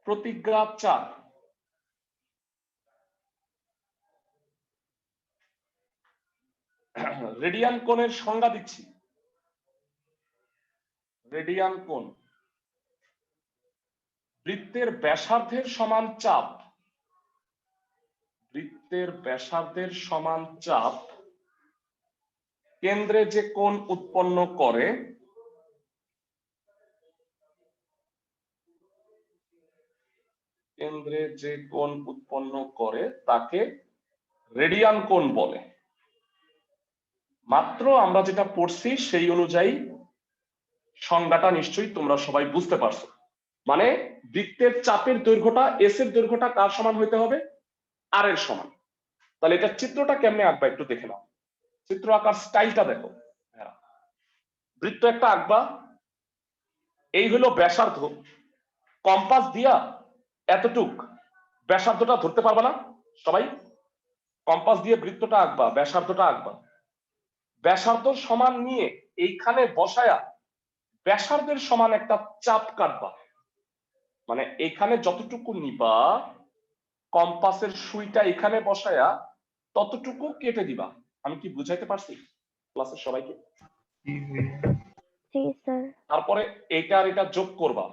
প্রতিজ্ঞা 4। রেডিয়ান কোণের সংজ্ঞা দিচ্ছি। রেডিয়ান কোণ বৃত্তের ব্যাসার্ধের সমান চাপ, বৃত্তের ব্যাসার্ধের সমান চাপ কেন্দ্রে যে কোণ উৎপন্ন করে কেন্দ্রে যে কোণ উৎপন্ন করে তাকে রেডিয়ান কোণ বলে। মাত্র আমরা যেটা পড়ছি সেই অনুযায়ী সংজ্ঞাটা নিশ্চয়ই তোমরা সবাই বুঝতে পারছো। মানে বৃত্তের চাপের দৈর্ঘ্যটা এস এর দৈর্ঘ্যটা কার সমান হইতে হবে? আর এর সমান। তাহলে এটা চিত্রটা কেমনে আঁকবা একটু দেখে নাও। চিত্র আঁকার স্টাইলটা দেখো। বৃত্ত একটা আঁকবা, এই হলো ব্যাসার্ধ, কম্পাস দিয়া এতটুক ব্যাসার্ধটা ধরতে পারবা না সবাই? কম্পাস দিয়ে বৃত্তটা আঁকবা, ব্যাসার্ধটা আঁকবা, ব্যাসার্ধ সমান নিয়ে এইখানে বসায়া ব্যাসার্ধের সমান একটা চাপ কাটবা। মানে এখানে যতটুকু নিবা কম্পাসের সুইটা এখানে বসায়া ততটুকু কেটে দিবা। আমি কি বুঝাইতে পারছি ক্লাসের সবাইকে? জি স্যার। তারপরে এটা আর এটা যোগ করবা,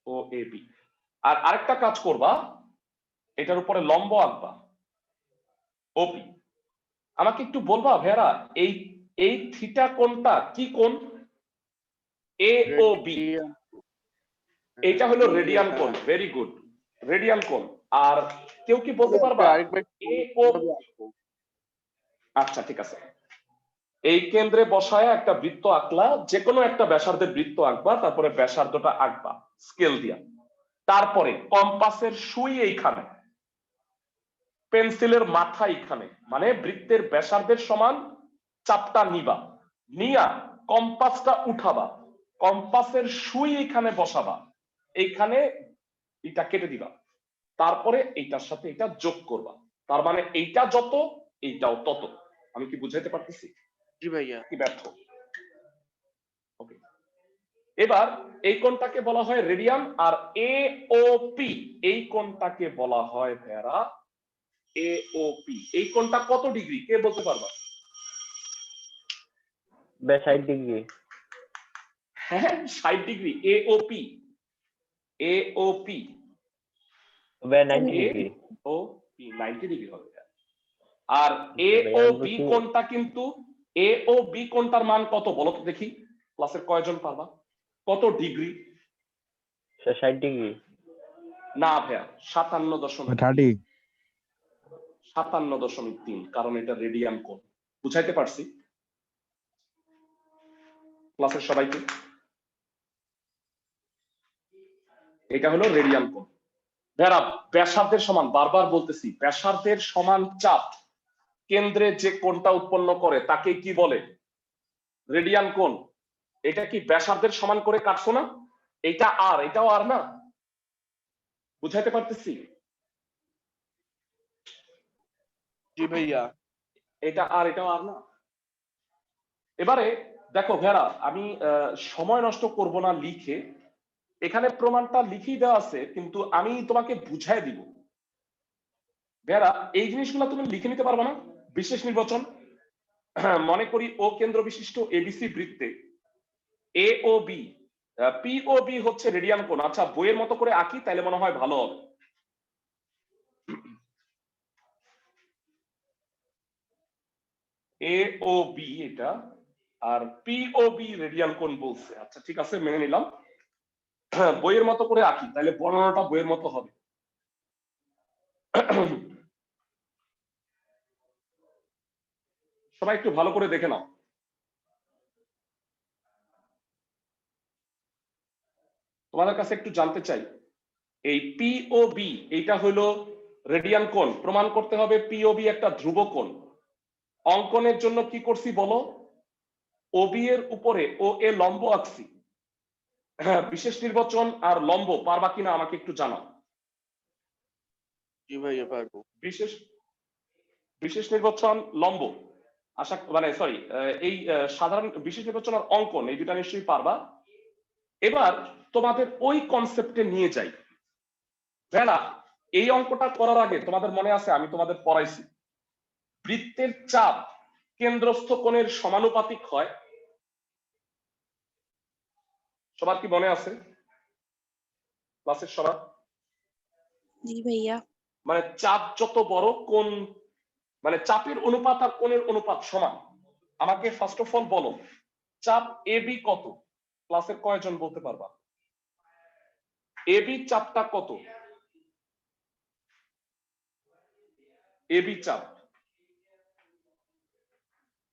ও এ বি। আর আরেকটা কাজ করবা, এটার উপরে লম্ব আঁকবা, ওপি। আমাকে একটু বলবা ভেরা, এই এই থিটা কোণটা কি কোণ? এ ও বি। এটা হলো রেডিয়ান কোণ। ভেরি গুড, রেডিয়ান কোণ। আর কেউ কি বলতে পারবা এ ও? আচ্ছা ঠিক আছে, এই কেন্দ্রে বসায় একটা বৃত্ত আঁকলা, যে কোনো একটা ব্যাসার্ধের বৃত্ত আঁকবা, তারপরে ব্যাসার্ধটা আঁকবা স্কেল দিয়া। তারপরে কম্পাসের সুই এইখানে, পেন্সিলের মাথা এইখানে, মানে বৃত্তের ব্যাসার্ধের সমান চাপটা নিবা, নিয়া কম্পাসটা উঠাবা, কম্পাসের সুই এখানে বসাবা, এইখানে এটা কেটে দিবা, তারপরে এইটার সাথে এটা যোগ করবা। তার মানে এইটা যত এইটাও তত। আমি কি বুঝাইতে পারতেছি? জি ভাইয়া। কি ব্যর্থ? ওকে, এবার এই কোণটাকে বলা হয় রেডিয়ান। আর এ ও পি, এই কোণটাকে বলা হয় ভেরা এ ও পি। এই কোণটা কত ডিগ্রি কে বলতে পারবা? 60 ডিগ্রি। হ্যাঁ 60 degree. A O P, A O P, 90 degree. O P 90 degree হবে। আর এ ও বি কোণটা কিন্তু, এ ও বি কোণটার মান কত বলো তো দেখি, ক্লাসের কয়জন পারবা? কত ডিগ্রি? 60 ডিগ্রি। না ভাইয়া, 57.3। 57.3, কারণ এটা রেডিয়ান কোণ। বুঝাইতে পারছি ক্লাসের সবাইকে? এটা হলো রেডিয়ান কোণ। যারা ব্যাসার্ধের সমান, বারবার বলতেছি, ব্যাসার্ধের সমান চাপ কেন্দ্রে যে কোণটা উৎপন্ন করে তাকে কি বলে? রেডিয়ান কোণ। এটা কি ব্যাসার্ধের সমান করে কাটছো না? এটা আর এটাও আর না? বুঝাইতে পারতেছি? জি ভাইয়া। এটা আর এটাও আর না? এবারে দেখো ভেরা, আমি সময় নষ্ট করব না লিখে, এখানে প্রমাণটা লিখেই দেওয়া আছে, কিন্তু আমি তোমাকে বুঝাই দিব। ভেরা, এই জিনিসগুলো তুমি লিখে নিতে পারবে না? বিশেষ নির্বাচন, মনে করি ও কেন্দ্র বিশিষ্ট এবিসি বৃত্তে এ ও বি, পি ও বি হচ্ছে রেডিয়ান কোণ। আচ্ছা বইয়ের মতো করে আঁকি, তাহলে মনে হয় ভালো হবে। এ ও বি এটা, আর পি ও বি রেডিয়ান কোণ বলছে। আচ্ছা ঠিক আছে, মেনে নিলাম। বইয়ের মতো করে আঁকি, তাহলে বর্ণনাটা বইয়ের মতো হবে। সবাই একটু ভালো করে দেখে নাও। তোমাদের কাছে একটু জানতে চাই, এই পি ও বি এইটা হলো রেডিয়ান কোণ, প্রমাণ করতে হবে পি ও বি একটা ধ্রুব কোণ। অঙ্কনের জন্য কি করছি বলো? ও বি এর উপরে ও এ লম্ব আঁকছি। হ্যাঁ, বিশেষ নির্বাচন আর লম্ব পারবা কিনা আমাকে একটু জানাও। জি ভাইয়া পারবো। বিশেষ বিশেষ নির্বাচন লম্ব, আশা মানে সরি, এই সাধারণ বিশেষ নির্বাচন আর অঙ্কন, এই দুটা নিশ্চয়ই পারবা। এবার তোমাদের ওই কনসেপ্টে নিয়ে যাই। ভেড়া, এই অঙ্কটা করার আগে তোমাদের মনে আছে আমি তোমাদের পড়াইছি বৃত্তের চাপ কেন্দ্রস্থ কোণের সমানুপাতিক হয়? সবার কি মনে আছে ক্লাসের সবার? জি ভাইয়া। মানে চাপ যত বড় কোণ, মানে চাপের অনুপাত আর কোণের অনুপাত সমান। আমাকে ফার্স্ট অফ অল বলো চাপ এবি কত? ক্লাসের কয়জন বলতে পারবা? এবি চাপটা কত? এবি চাপ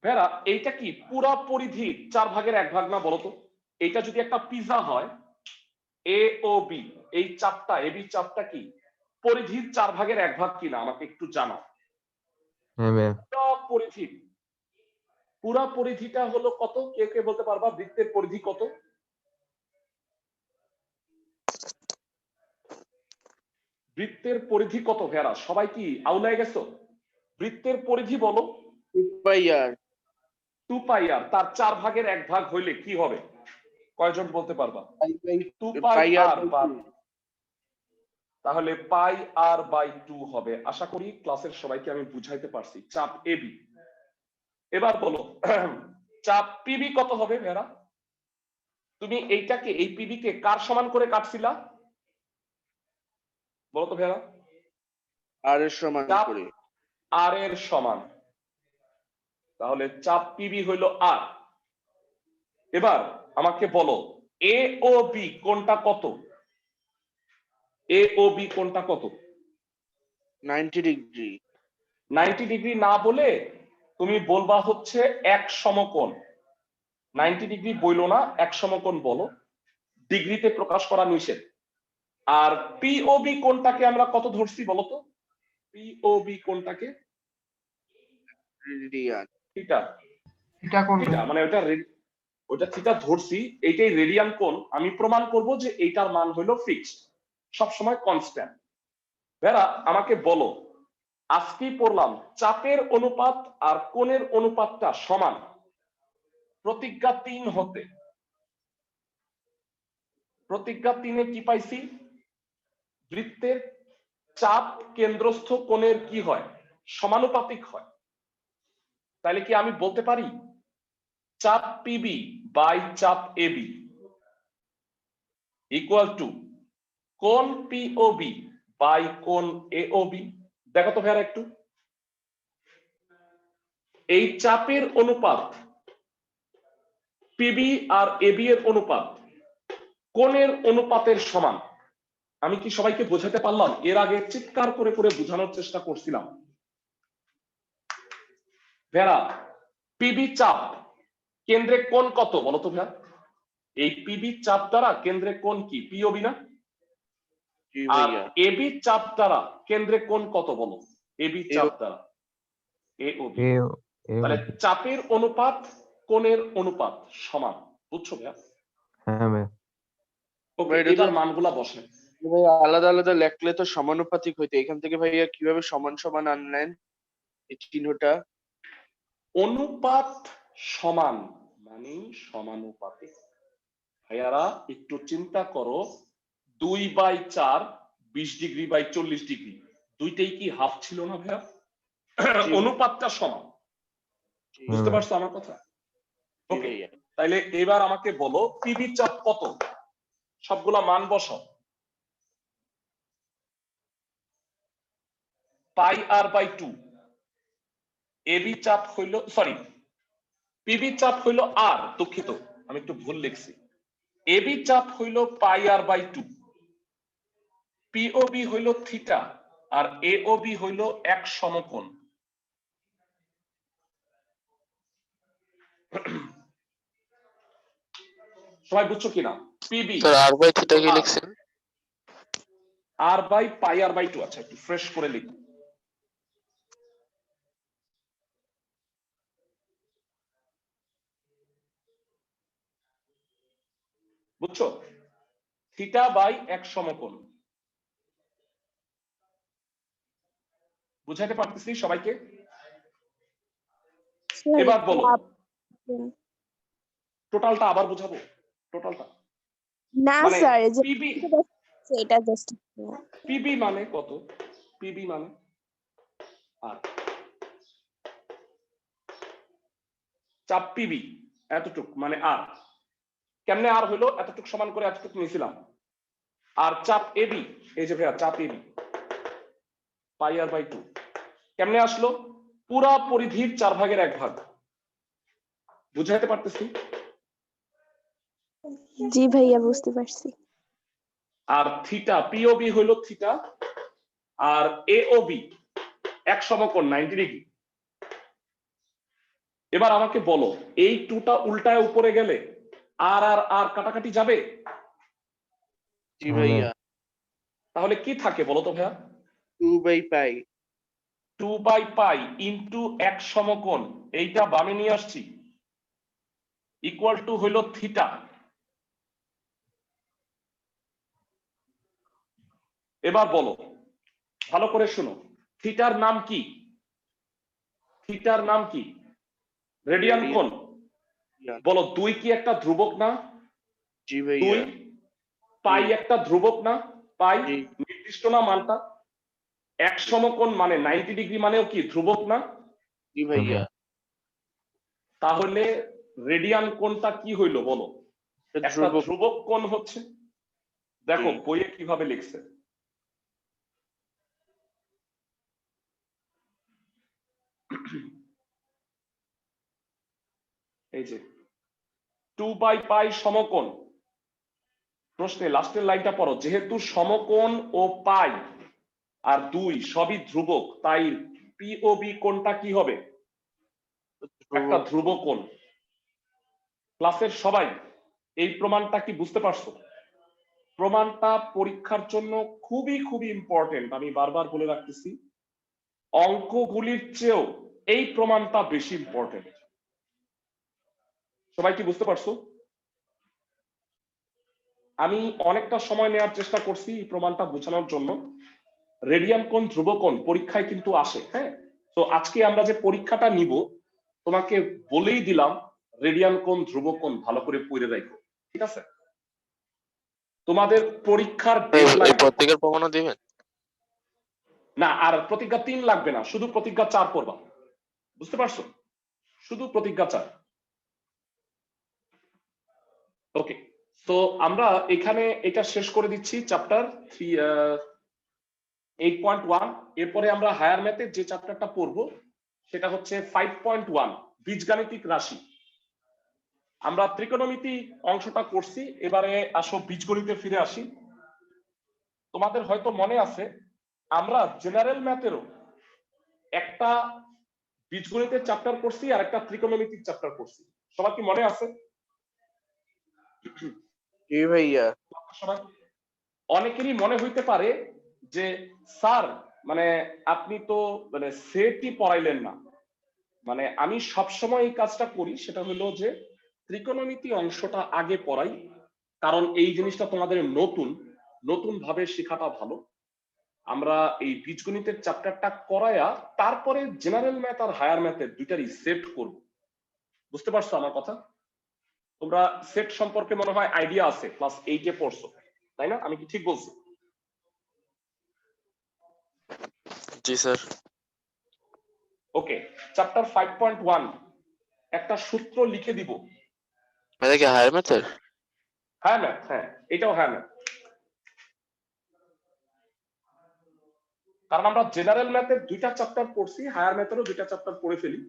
ভেরা এইটা কি পুরা পরিধি 4/1 না বলতো? এইটা যদি একটা পিজা হয় এ ও বি, এই চাপটা এবি চাপটা কি পরিধির 4/1 কিনা আমাকে একটু জানাও। হ্যাঁ ভাইয়া। পুরা পরিধিটা হলো কত? কে কে বলতে পারবা বৃত্তের পরিধি কত? বৃত্তের পরিধি কত ভেরা? সবাই কি আউলায় গেছো? বৃত্তের পরিধি বলো। 2πr 2πr, তার 4/1 হইলে কি হবে? কয়জন বলতে পারবা? 2πr, তাহলে পাই আর বাই 2 হবে। আশা করি ক্লাসের সবাইকে আমি বুঝাইতে পারছি চাপ এবি। এবার বলো চাপ পিবি কত হবে ভেরা? তুমি এইটাকে এই পিবি কে কার সমান করে কাটছিলা বলো তো ভেরা? r এর সমান চাপ করে। আর এর সমান, তাহলে চাপ পিবি হইল আর। এবার আমাকে বলো এ ও বি কোনটা কত? এ ও বি কোনটা কত? 90 ডিগ্রি। 90 ডিগ্রি না বলে তুমি বলবা হচ্ছে এক সমকোণ। 90 ডিগ্রি বইলো না, এক সমকোণ বলো, ডিগ্রিতে প্রকাশ করা নিষেধ। আর পিওবি কোনটাকে আমরা কত ধরছি বলতো? পিওবি কোনটাকে? রেডিয়ান। থিটা। এটা কোনটা? থিটা মানে ওটা থিটা ধরছি, এইটাই রেডিয়ান কোণ। আমি প্রমাণ করব যে এইটার মান হলো ফিক্সড, সব সময় কনস্ট্যান্ট। ভেরা আমাকে বলো আজকেই পড়লাম চাপের অনুপাত আর কোণের অনুপাতটা সমান প্রতিজ্ঞা 3 হতে। প্রতিজ্ঞা 3-এ কি পাইছি? বৃত্তের চাপ কেন্দ্রস্থ কোণের কি হয়? সমানুপাতিক হয়। তাহলে কি আমি বলতে পারি চাপ পিবি বাই চাপ এবি ইকুয়াল টু কোণ পিওবি বাই কোণ এওবি? দেখো তো ভেরা একটু, এই চাপের অনুপাত পিবি আর এবি এর অনুপাত কোণের অনুপাতের সমান। আমি কি সবাইকে বোঝাতে পারলাম? এর আগে চিৎকার করে করে বোঝানোর চেষ্টা করছিলাম। ভেরা পিবি চাপ কেন্দ্রে কোণ কত বলো তো ভেরা? এই পিবি চাপ দ্বারা কেন্দ্রে কোণ কি পিওবি না? জি আর ভাইয়া। এবি চাপ দ্বারা কেন্দ্রে কোণ কত বলো? এবি চাপ দ্বারা এওবি। এ তাহলে চাপের অনুপাত কোণের অনুপাত সমান। বুঝছো ভাইয়া? হ্যাঁ ভাইয়া। ওকে, ভাই, এটা তো এবার মানগুলা বসে। ভাইয়া আলাদা আলাদা লেখলে তো সমানুপাতিক হইতো, এখান থেকে ভাইয়া কিভাবে সমান সমান আনলেন এই চিহ্নটা? অনুপাত সমান মানে সমানুপাতিক। ভাইয়ারা একটু চিন্তা করো, 2/4 20 ডিগ্রি বাই 40 ডিগ্রি, দুইটাই কি হাফ ছিল না ভাইয়া? জি। অনুপাতটা সমান। জি বুঝতে পারছো আমার কথা? জি ওকে, ভাইয়া। তাইলে এবার আমাকে বলো পিবি চাপ কত? সবগুলা মান বসাও। পাই আর বাই 2। এবি চাপ হইল, সরি, পিবি চাপ হইল আর, দুঃখিত আমি একটু ভুল লিখছি। এবি চাপ হইল পাই আর বাই 2, পিওবি হইল থিটা, আর এওবি হইল এক সমকোণ। সবাই বুঝছো কিনা? PB sir r by theta কি লিখছেন? R by pi r by 2। আচ্ছা একটু ফ্রেশ করে লিখি। বুঝছো? থিটা বাই এক সমকোণ। বুঝাইতে পারতেছি সবাইকে? এবার বলো টোটালটা আবার বুঝাবো। টোটালটা না মানে স্যার, যে পিবি, এটা জাস্ট পিবি মানে কত? পিবি মানে আর চাপ পিবি এতটুক মানে আর, কেমনে আর হইলো, এতটুক সমান করে এতটুক নিয়েছিলাম। আর চাপ এবি, এই যে ভাইয়া চাপ এবি পাই আর বাই 2 কেমনে আসলো, পুরা পরিধির 4/1 বুঝাইতে পারতেছি? জি ভাইয়া বুঝতে পারছি। আর থিটা পিওবি হইলো থিটা, আর এওবি এক সমকোণ 90 ডিগ্রি। এবার আমাকে বলো এই টুটা উল্টায় উপরে গেলে আর আর আর কাটাকাটি যাবে, জি ভাইয়া। তাহলে কি থাকে বলো তো ভাইয়া? 2/পাই। 2/পাই ইন্টু এক সমকোণ, এইটা বামে নিয়ে আসছি, ইকুয়াল টু হইল থিটা। এবার বলো ভালো করে শুনো, থিটার নাম কি? থিটার নাম কি? রেডিয়ান কোণ। বলো 2 কি একটা ধ্রুবক না? জি 2 ভাইয়া। পাই একটা ধ্রুবক না? পাই জি। নির্দিষ্ট না মানটা? এক সমকোণ মানে 90 ডিগ্রি মানেও কি ধ্রুবক না? জি ভাইয়া। তাহলে রেডিয়ান কোণটা কি হইলো বলো? একটা ধ্রুবক কোণ হচ্ছে। দেখো জি। বইয়ে কিভাবে লিখছে, এই যে 2/পাই সমকোণ, প্রশ্নে লাস্টের লাইনটা পড়ো, যেহেতু সমকোণ ও পাই আর 2 সবই ধ্রুবক, তাই পিওবি কোণটা কি হবে? একটা ধ্রুব কোণ। ক্লাসের সবাই এই প্রমাণটা কি বুঝতে পারছো? প্রমাণটা পরীক্ষার জন্য খুবই খুবই ইম্পর্টেন্ট, আমি বারবার বলে রাখতেছি, অঙ্কগুলির চেয়েও এই প্রমাণটা বেশি ইম্পর্টেন্ট। সবাই কি বুঝতে পারছো? আমি অনেকটা সময় নেওয়ার চেষ্টা করছি এই প্রমাণটা বোঝানোর জন্য। রেডিয়ান কোণ ধ্রুব কোণ পরীক্ষায় কিন্তু আসে, হ্যাঁ। তো আজকে আমরা যে পরীক্ষাটা নিব তোমাকে বলেই দিলাম রেডিয়ান কোণ ধ্রুব কোণ ভালো করে পড়ে রাখো, ঠিক আছে? তোমাদের পরীক্ষার এই প্রত্যেকের প্রমাণও দিবেন? না, আর প্রতিজ্ঞা 3 লাগবে না, শুধু প্রতিজ্ঞা 4 পড়বা, বুঝতে পারছো? শুধু প্রতিজ্ঞা 4। ওকে, তো আমরা এখানে এটা শেষ করে দিচ্ছি চ্যাপ্টার 8.1। এরপরে আমরা হায়ার ম্যাথের যে চ্যাপ্টারটা পড়বো সেটা হচ্ছে 5.1 বীজগাণিতিক রাশি। আমরা ত্রিকোণমিতি অংশটা করছি, এবারে আসো বীজগণিতে ফিরে আসি। তোমাদের হয়তো মনে আছে আমরা জেনারেল ম্যাথেরও একটা বীজগণিতের চ্যাপ্টার করছি আর একটা ত্রিকোণমিতিক চ্যাপ্টার করছি, সবার কি মনে আছে? জি ভাইয়া। সবাই অনেকেরই মনে হইতে পারে যে স্যার মানে আপনি তো মানে সেটই পড়াইলেন না। মানে আমি সবসময় এই কাজটা করি, সেটা হলো যে ত্রিকোণমিতি অংশটা আগে পড়াই, কারণ এই জিনিসটা তোমাদের নতুন, নতুন ভাবে শেখাটা ভালো। আমরা এই বীজগণিতের চ্যাপ্টারটা করায়া তারপরে জেনারেল ম্যাথ আর হায়ার ম্যাথের দুইটারই সেট করব। বুঝতে পারছো আমার কথা? তোমরা সেট সম্পর্কে মনে হয় আইডিয়া আছে, ক্লাস 8 এ পড়ছো, তাই না? আমি কি ঠিক বলছি? জি স্যার। ওকে, চ্যাপ্টার 5.1 একটা সূত্র লিখে দিব। এটা কি হায়ার ম্যাথের? হ্যাঁ ম্যাথ, হ্যাঁ এটাও হ্যাঁ ম্যাথ, কারণ আমরা জেনারেল ম্যাথের 2টা চ্যাপ্টার পড়ছি, হায়ার ম্যাথেরও 2টা চ্যাপ্টার পড়ে ফেলি,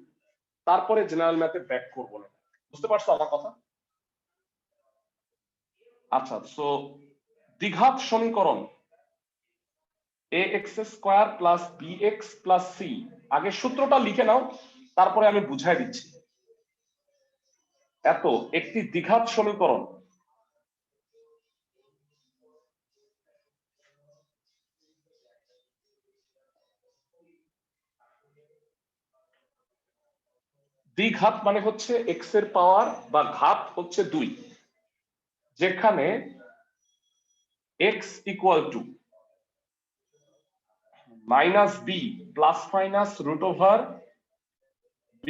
তারপরে জেনারেল ম্যাথে ব্যাক করব না। বুঝতে পারছো আমার কথা? আচ্ছা, সো দ্বিঘাত সমীকরণ ax² + bx + c, আগে সূত্রটা লিখে নাও, তারপরে আমি বুঝাই দিচ্ছি। এত একটি দ্বিঘাত সমীকরণ দ্বিঘাত মানে হচ্ছে x এর পাওয়ার বা ঘাত হচ্ছে 2, যেখানে x = -b ± √b²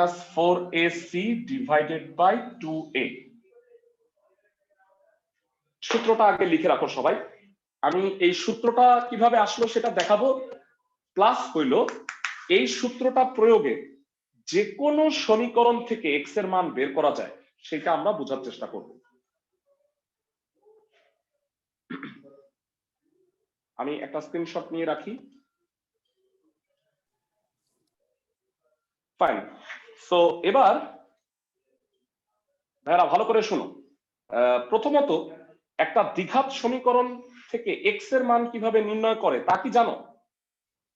- 4ac / 2a। সূত্রটা আগে লিখে রাখো সবাই, আমি এই সূত্রটা কিভাবে আসলো সেটা দেখাবো। প্লাস হইল এই সূত্রটা প্রয়োগে যে কোনো সমীকরণ থেকে এক্স এর মান বের করা যায় সেটা আমরা বোঝার চেষ্টা করব। আমি একটা স্ক্রিনশট নিয়ে রাখি। ফাইন। সো এবার ভাইরা ভালো করে শুনো। প্রথমত একটা দ্বিঘাত সমীকরণ থেকে এক্স এর মান কিভাবে নির্ণয় করে তা কি জানো?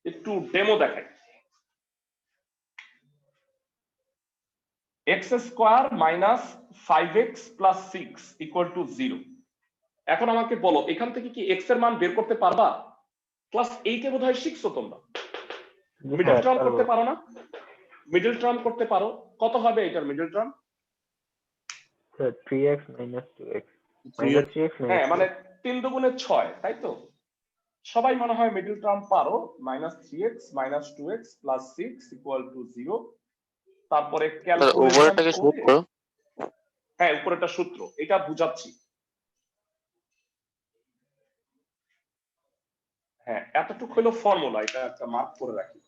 একটু ডেমো দেখাই। X square minus 5x plus 6 equal to 0। এখন আমাকে বলো এখান থেকে কি এক্স এর মান বের করতে পারবা? ক্লাস 8 এ বোধহয় শিখছো তোমরা। মিডল টার্ম করতে পারো না? মিডল টার্ম করতে পারো। কত হবে এটার middle term? 3x minus 2x minus 3x হ্যাঁ, minus মানে 3 দুগুণে 6, তাই তো? সবাই মনে হয় মিডল টার্ম পারো। Minus 3x minus 2x plus 6 equal to 0। তারপরে স্যার ক্যালকুলেশন উপরেরটাকে করে, সূত্র। হ্যাঁ উপরেটা সূত্র, এটা বুঝাচ্ছি। হ্যাঁ, এতটুকু হলো ফর্মুলা, এটা একটা মার্ক করে রাখি।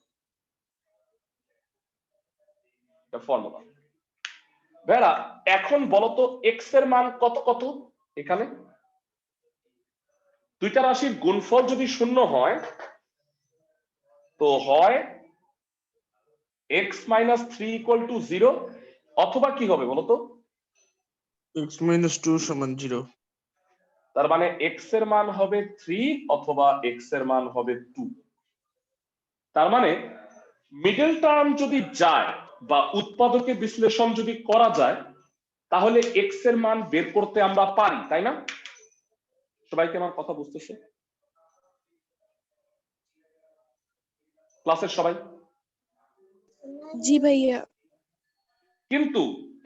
এটা ফর্মুলা। ভাইরা এখন বলতো এক্স এর মান কত কত? এখানে দুইটা রাশির গুণফল যদি শূন্য হয় তো হয় x মাইনাস 3 ইকুয়াল টু 0, অথবা কি হবে বলতো? x minus 2 সমান 0। তার মানে x এর মান হবে 3 অথবা x এর মান হবে 2। তার মানে মিডল টার্ম যদি যায় বা উৎপাদকের বিশ্লেষণ যদি করা যায় তাহলে x এর মান বের করতে আমরা পারি, তাই না? সবাইকে আমার কথা বুঝতেছে? ক্লাসের সবাই? জি ভাইয়া। কিন্তু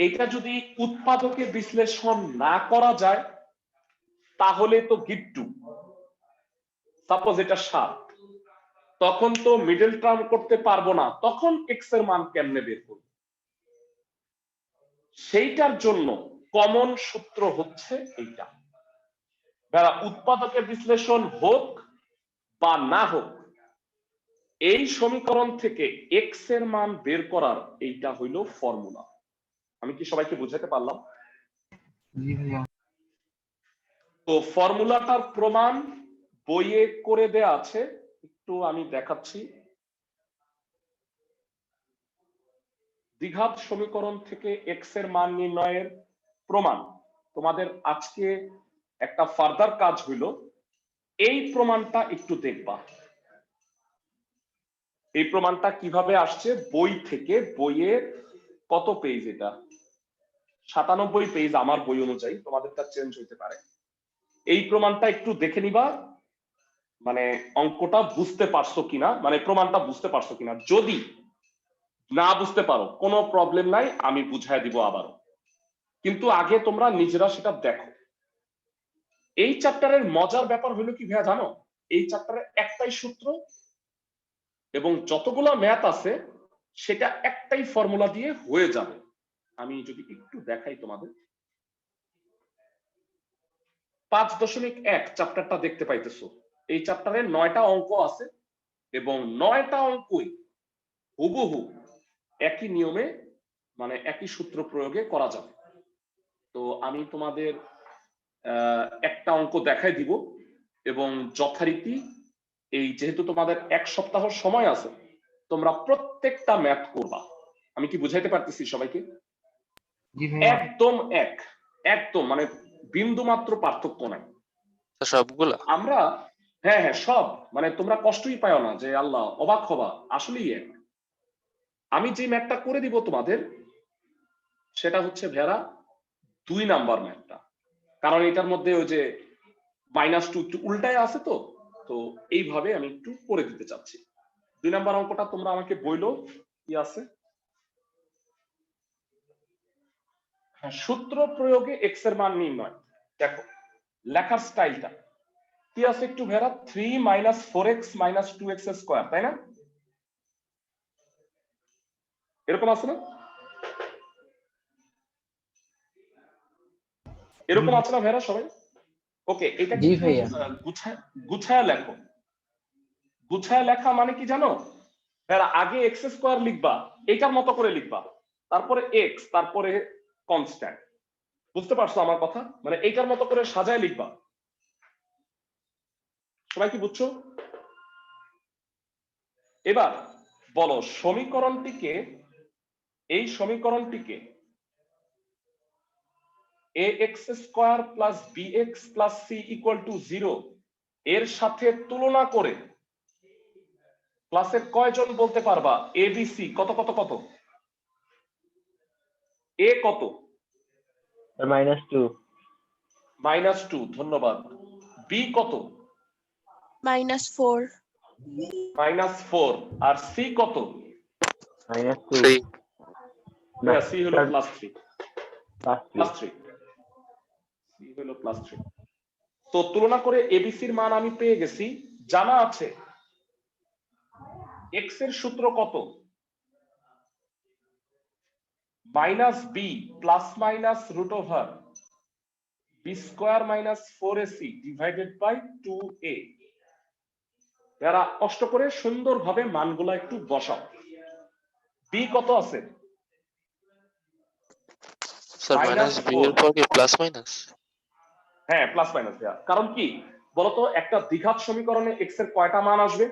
এটা যদি উৎপাদকে বিশ্লেষণ না করা যায় তাহলে তো গিট্টু। সাপোজ এটা 7, তখন তো মিডল টার্ম করতে পারবো না, তখন এক্স এর মান কেমনে বের করব? সেইটার জন্য কমন সূত্র হচ্ছে এইটা। যারা উৎপাদকের বিশ্লেষণ হোক বা না হোক, এই সমীকরণ থেকে এক্স এর মান বের করার এইটা হইল ফর্মুলা। আমি কি সবাইকে বুঝাতে পারলাম? জি ভাইয়া। তো ফর্মুলাটার প্রমাণ বইয়ে করে দেয়া আছে, একটু আমি দেখাচ্ছি। দ্বিঘাত সমীকরণ থেকে এক্স এর মান নির্ণয়ের প্রমাণ। তোমাদের আজকে একটা ফার্দার কাজ হইল এই প্রমাণটা একটু দেখবা। এই প্রমাণটা কিভাবে আসছে বই থেকে। বইয়ের কত পেজ? এটা 97 পেজ আমার বই অনুযায়ী, তোমাদেরটা চেঞ্জ হইতে পারে। এই প্রমাণটা একটু দেখে নিবা, মানে অঙ্কটা বুঝতে পারছো কিনা, মানে প্রমাণটা বুঝতে পারছো কিনা। যদি না বুঝতে পারো কোনো প্রবলেম নাই, আমি বুঝাই দিব আবারও, কিন্তু আগে তোমরা নিজেরা সেটা দেখো। এই চ্যাপ্টারের মজার ব্যাপার হলো কি ভাইয়া জানো? এই চ্যাপ্টারে একটাই সূত্র এবং যতগুলো ম্যাথ আছে সেটা একটাই ফর্মুলা দিয়ে হয়ে যাবে। আমি যদি একটু দেখাই তোমাদের, 5.1 চ্যাপ্টারটা দেখতে পাইতেছো। এই চ্যাপ্টারে 9টা অঙ্ক আছে এবং 9টা অঙ্কই হুবহু একই নিয়মে, মানে একই সূত্র প্রয়োগে করা যাবে। তো আমি তোমাদের একটা অঙ্ক দেখাই দিব এবং যথারীতি এই যেহেতু তোমাদের 1 সপ্তাহ সময় আছে, তোমরা প্রত্যেকটা ম্যাথ করবা। আমি কি বুঝাইতে পারতেছি সবাইকে? জি ভাইয়া। একদম একদম মানে বিন্দু মাত্র পার্থক্য নাই স্যার সবগুলা? আমরা। হ্যাঁ হ্যাঁ সব, মানে তোমরা কষ্টই পাও না যে আল্লাহ অবাক হবা, আসলেই এক। আমি যে ম্যাথটা করে দিব তোমাদের সেটা হচ্ছে ভেড়া 2 নাম্বার ম্যাথটা, কারণ এটার মধ্যে ওই যে -2 একটু উল্টায় আছে, তো তো এইভাবে আমি একটু করে দিতে চাচ্ছি। 2 নাম্বার অঙ্কটা তোমরা আমাকে বইলো কি আছে। হ্যাঁ, সূত্র প্রয়োগে এক্স এর মান নির্ণয়। দেখো লেখার স্টাইলটা কি আছে একটু ভেড়া, 3 - 4x - 2x স্কয়ার, তাই না? এরকম আছে না? এরকম আছে না ভেড়া সবাই? ওকে, এটা জি কিন্তু ভাইয়া। গুছায় লেখো। গুছায় লেখা মানে কি জানো? আগে এক্স স্কোয়ার লিখবা, এইটার মতো করে লিখবা, তারপরে এক্স, তারপরে কনস্ট্যান্ট। বুঝতে পারছো আমার কথা? মানে এইটার মতো করে সাজায় লিখবা। সবাই কি বুঝছো? এবার বলো সমীকরণটিকে, এই সমীকরণটিকে ax square plus bx plus c equal to 0 এর সাথে তুলনা করে ক্লাসের কয়জন বলতে পারবা এ বি সি কত কত কত? এ কত? -2 -2, ধন্যবাদ। বি কত? -4 -4। আর সি কত? -2 3 সি হলো +3। +3 সি হলো +3। তো তুলনা করে এবিসির মান আমি পেয়ে গেছি। জানা আছে এক্স এর সূত্র কত? -b প্লাস মাইনাস √ওভার b square minus 4ac divided by 2a। যারা কষ্ট করে সুন্দরভাবে মানগুলা একটু বসাও। বি কত আছে? স্যার মাইনাস বি এর পর কি প্লাস মাইনাস? হ্যাঁ, প্লাস মাইনাস দেয়া। কারণ কি বলতো, একটা দ্বিঘাত সমীকরণে এক্স এর কয়টা মান আসবে?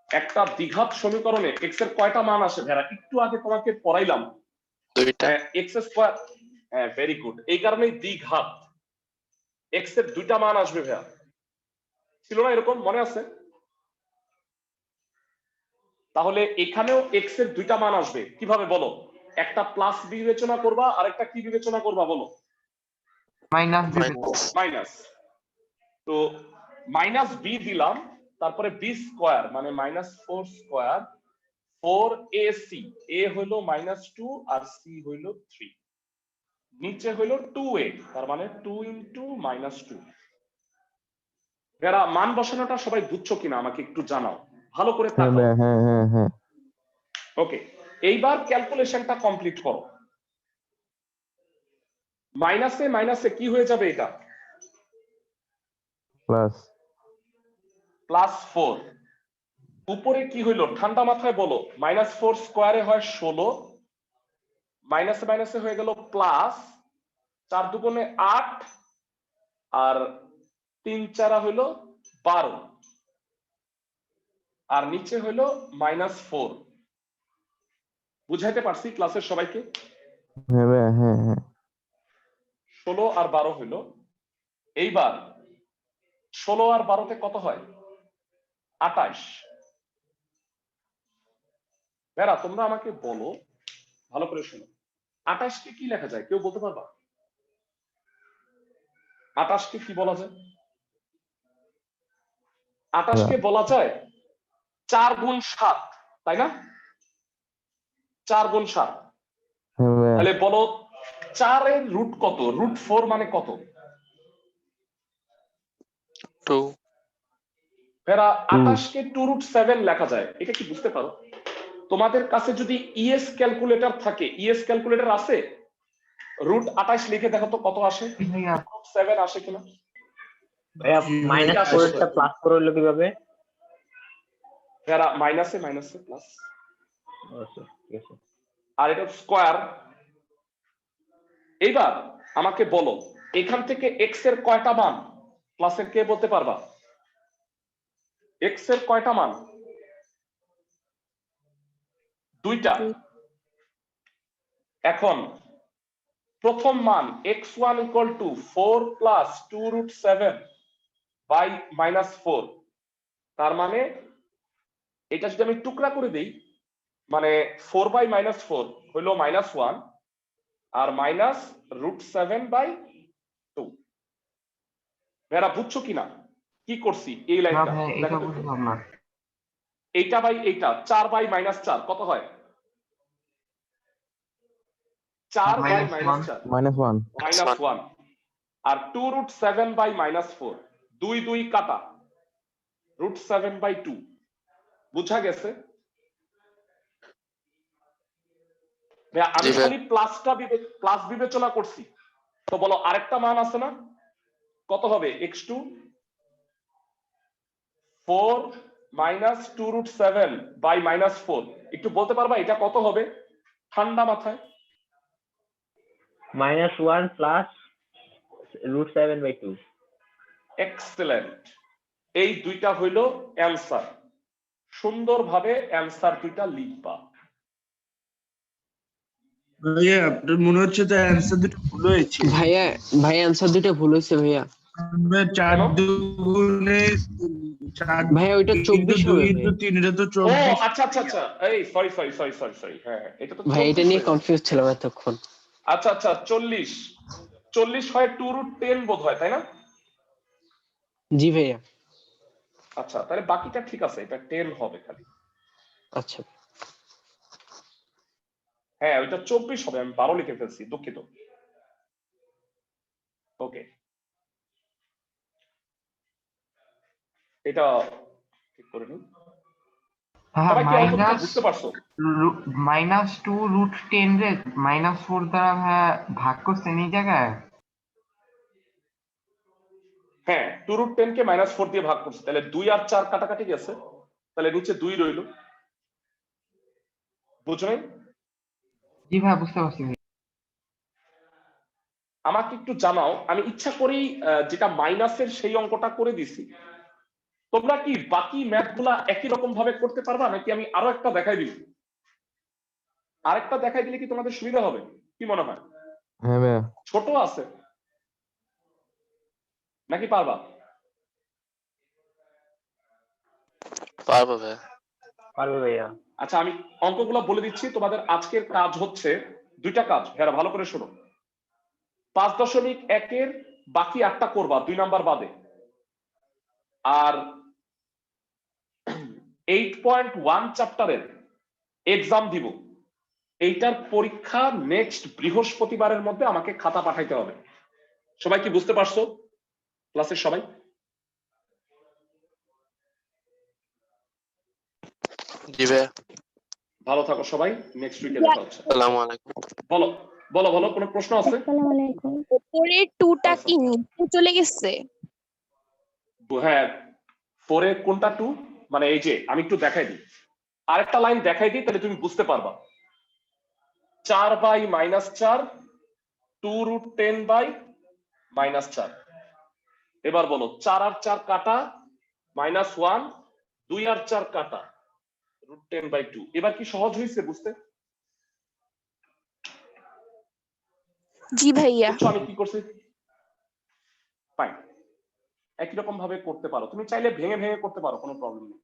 একটা দ্বিঘাত সমীকরণে এক্স এর কয়টা মান আসে? ভেড়া একটু আগে তোমাকে পড়াইলাম, দুইটা। X square. হ্যাঁ, ভেরি গুড। এই কারণেই দ্বিঘাত, এক্স এর দুইটা মান আসবে। ভেড়া ছিল না এরকম, মনে আছে? তাহলে এখানেও এক্স এর দুইটা মান আসবে। কিভাবে বলো? একটা প্লাস বিবেচনা করবা, আর একটা কি বিবেচনা করবা বলো? মাইনাস। তো মাইনাস বি দিলাম, তারপরে বি স্কোয়ার মানে -4 স্কোয়ার 4ac, এ হইলো -2 আর সি হইলো 3, নিচে হইলো 2a, তার মানে 2 ইন্টু -2। যারা মান বসানোটা সবাই বুঝছো কিনা আমাকে একটু জানাও, ভালো করে হ্যাঁ তাকাও। হ্যাঁ হ্যাঁ হ্যাঁ। ওকে, এইবার ক্যালকুলেশনটা কমপ্লিট করো। মাইনাসে মাইনাসে কি হয়ে যাবে? এটা +4। উপরে কি হইলো? ঠান্ডা মাথায় বলো। -4 স্কোয়ারে হয় 16, মাইনাসে মাইনাসে হয়ে গেল প্লাস, 4 দুগুণে 8, আর 3 4 হইলো 12, আর নিচে হইলো -4। বুঝাইতে পারছি ক্লাসের সবাইকে? হ্যাঁ হ্যাঁ হ্যাঁ। 16 আর 12 হইলো। এইবার 16 আর 12তে কত হয়? 28। বেরা তোমরা আমাকে বলো, ভালো করে শোনো, 28 কে কি লেখা যায়? কেউ বলতে পারবা? 28 কে কি বলা যায়? 28 কে বলা যায় 4 গুণ 7, তাই না? 4 গুণ 7। হ্যাঁ তাহলে বলো 4 এর রুট কত? √4 মানে কত? 2 বেরা 28 কে 2√7 লেখা যায়। এটা কি বুঝতে পারো? তোমাদের কাছে যদি ইএস ক্যালকুলেটর থাকে, ইএস ক্যালকুলেটর আছে, √28 লিখে দেখো তো কত আসে? 7 আসে কিনা? ভাইয়া -4 টা +4 হলো কিভাবে? যারা মাইনাসে মাইনাসে প্লাস, আচ্ছা ঠিক আছে। আর এটা স্কয়ার। এইবার আমাকে বলো এখান থেকে এক্স এর কয়টা মান? ক্লাসের কে বলতে পারবা? এক্স এর কয়টা মান? দুইটা। এখন প্রথম মান x1 = 4 + 2√7 বাই -4। তার মানে এটা যদি আমি টুকরা করে দেই, মানে 4 বাই -4 হইলো -1, আর -√7/2। ভেড়া বুঝছো কিনা কি করছি? এই লাইনটা এটা দেখো তো। বুঝলাম না। এইটা বাই এইটা 4 বাই -4 কত হয়? 4 বাই -4 -1 -1, আর 2√7/-4, 2 2 কাটা, √7/2। বুঝা গেছে? আমি খালি প্লাস বিবেচনা করছি। তো বলো আরেকটা মান আছে না? কত হবে? x2 4 -2√7 বাই -4 একটু বলতে পারবা এটা কত হবে ঠান্ডা মাথায়? -1 প্লাস √7/2। এক্সেলেন্ট। এই দুইটা হইল অ্যানসার। সুন্দরভাবে অ্যানসার দুইটা লিখবা। ভাইয়া আপনার মনে হচ্ছে তো অ্যান্সার দুটো ভুল হয়েছে। ভাইয়া অ্যান্সার দুটো ভুল হয়েছে ভাইয়া। 4 দুগুণে 4 ভাইয়া ওইটা 24 হবে 2 ভাইয়া। 3 এটা তো ও 24। আচ্ছা আচ্ছা আচ্ছা, এই সরি হ্যাঁ এটা তো ভাই এটা 24 নিয়ে হয়ে কনফিউজ ছিলাম এতক্ষণ। আচ্ছা আচ্ছা 40 হয় 2√10 বোধ হয়, তাই না? জি ভাইয়া। আচ্ছা তাহলে বাকিটা ঠিক আছে, এটা 10 হবে খালি। আচ্ছা হ্যাঁ ওইটা 24 হবে, আমি 12 লিখে ফেলছি, দুঃখিত। ওকে, এটা ঠিক করে নিই। হ্যাঁ সবাই কি অঙ্কটা বুঝতে পারছো? -2√10 রে -4 দ্বারা হ্যাঁ ভাগ করছেন এই জায়গায়। হ্যাঁ 2√10 কে -4 দিয়ে ভাগ করছে, তাহলে 2 আর 4 কাটাকাটি গেছে, তাহলে নিচে 2 রইল। বুঝো নাই? জি ভাই বুঝতে পারছি ভাই। আমাকে একটু জানাও, আমি ইচ্ছা করেই যেটা মাইনাসের সেই অঙ্কটা করে দিছি। তোমরা কি বাকি ম্যাথ গুলা একই রকম ভাবে করতে পারবা, নাকি আমি আরো একটা দেখাই দিব? আরেকটা দেখাই দিলে কি তোমাদের সুবিধা হবে, কি মনে হয়? হ্যাঁ ভাইয়া। ছোট আছে নাকি পারবা? পারবো ভাইয়া। পারবে ভাইয়া। আচ্ছা আমি অঙ্কগুলো বলে দিচ্ছি। তোমাদের আজকের কাজ হচ্ছে দুইটা কাজ, হ্যাঁ ভালো করে শোনো। 5.1 এর বাকি 8টা করবা 2 নাম্বার বাদে, আর 8.1 চ্যাপ্টারের এক্সাম দিব। এইটার পরীক্ষা নেক্সট বৃহস্পতিবারের মধ্যে আমাকে খাতা পাঠাইতে হবে। সবাই কি বুঝতে পারছো? ক্লাসের সবাই জি ভাইয়া। ভালো থাকো সবাই, নেক্সট উইকে দেখা হচ্ছে। আসসালামু আলাইকুম। বলো বলো বলো, কোনো প্রশ্ন আছে? আসসালামু আলাইকুম। উপরের 2টা কি নিচে চলে গেছে? হ্যাঁ 4 এ কোনটা 2, মানে এই যে আমি একটু দেখাই দিই, আরেকটা লাইন দেখাই দিই তাহলে তুমি বুঝতে পারবা। 4 বাই -4 2√10 বাই -4। এবার বলো 4 আর 4 কাটা -1, 2 আর 4 কাটা √10/2। এবার কি সহজ হয়েছে বুঝতে? জি ভাইয়া। বুঝছো আমি কি করছি? ফাইন, একই রকম ভাবে করতে পারো, তুমি চাইলে ভেঙে ভেঙে করতে পারো, কোনো প্রবলেম নেই।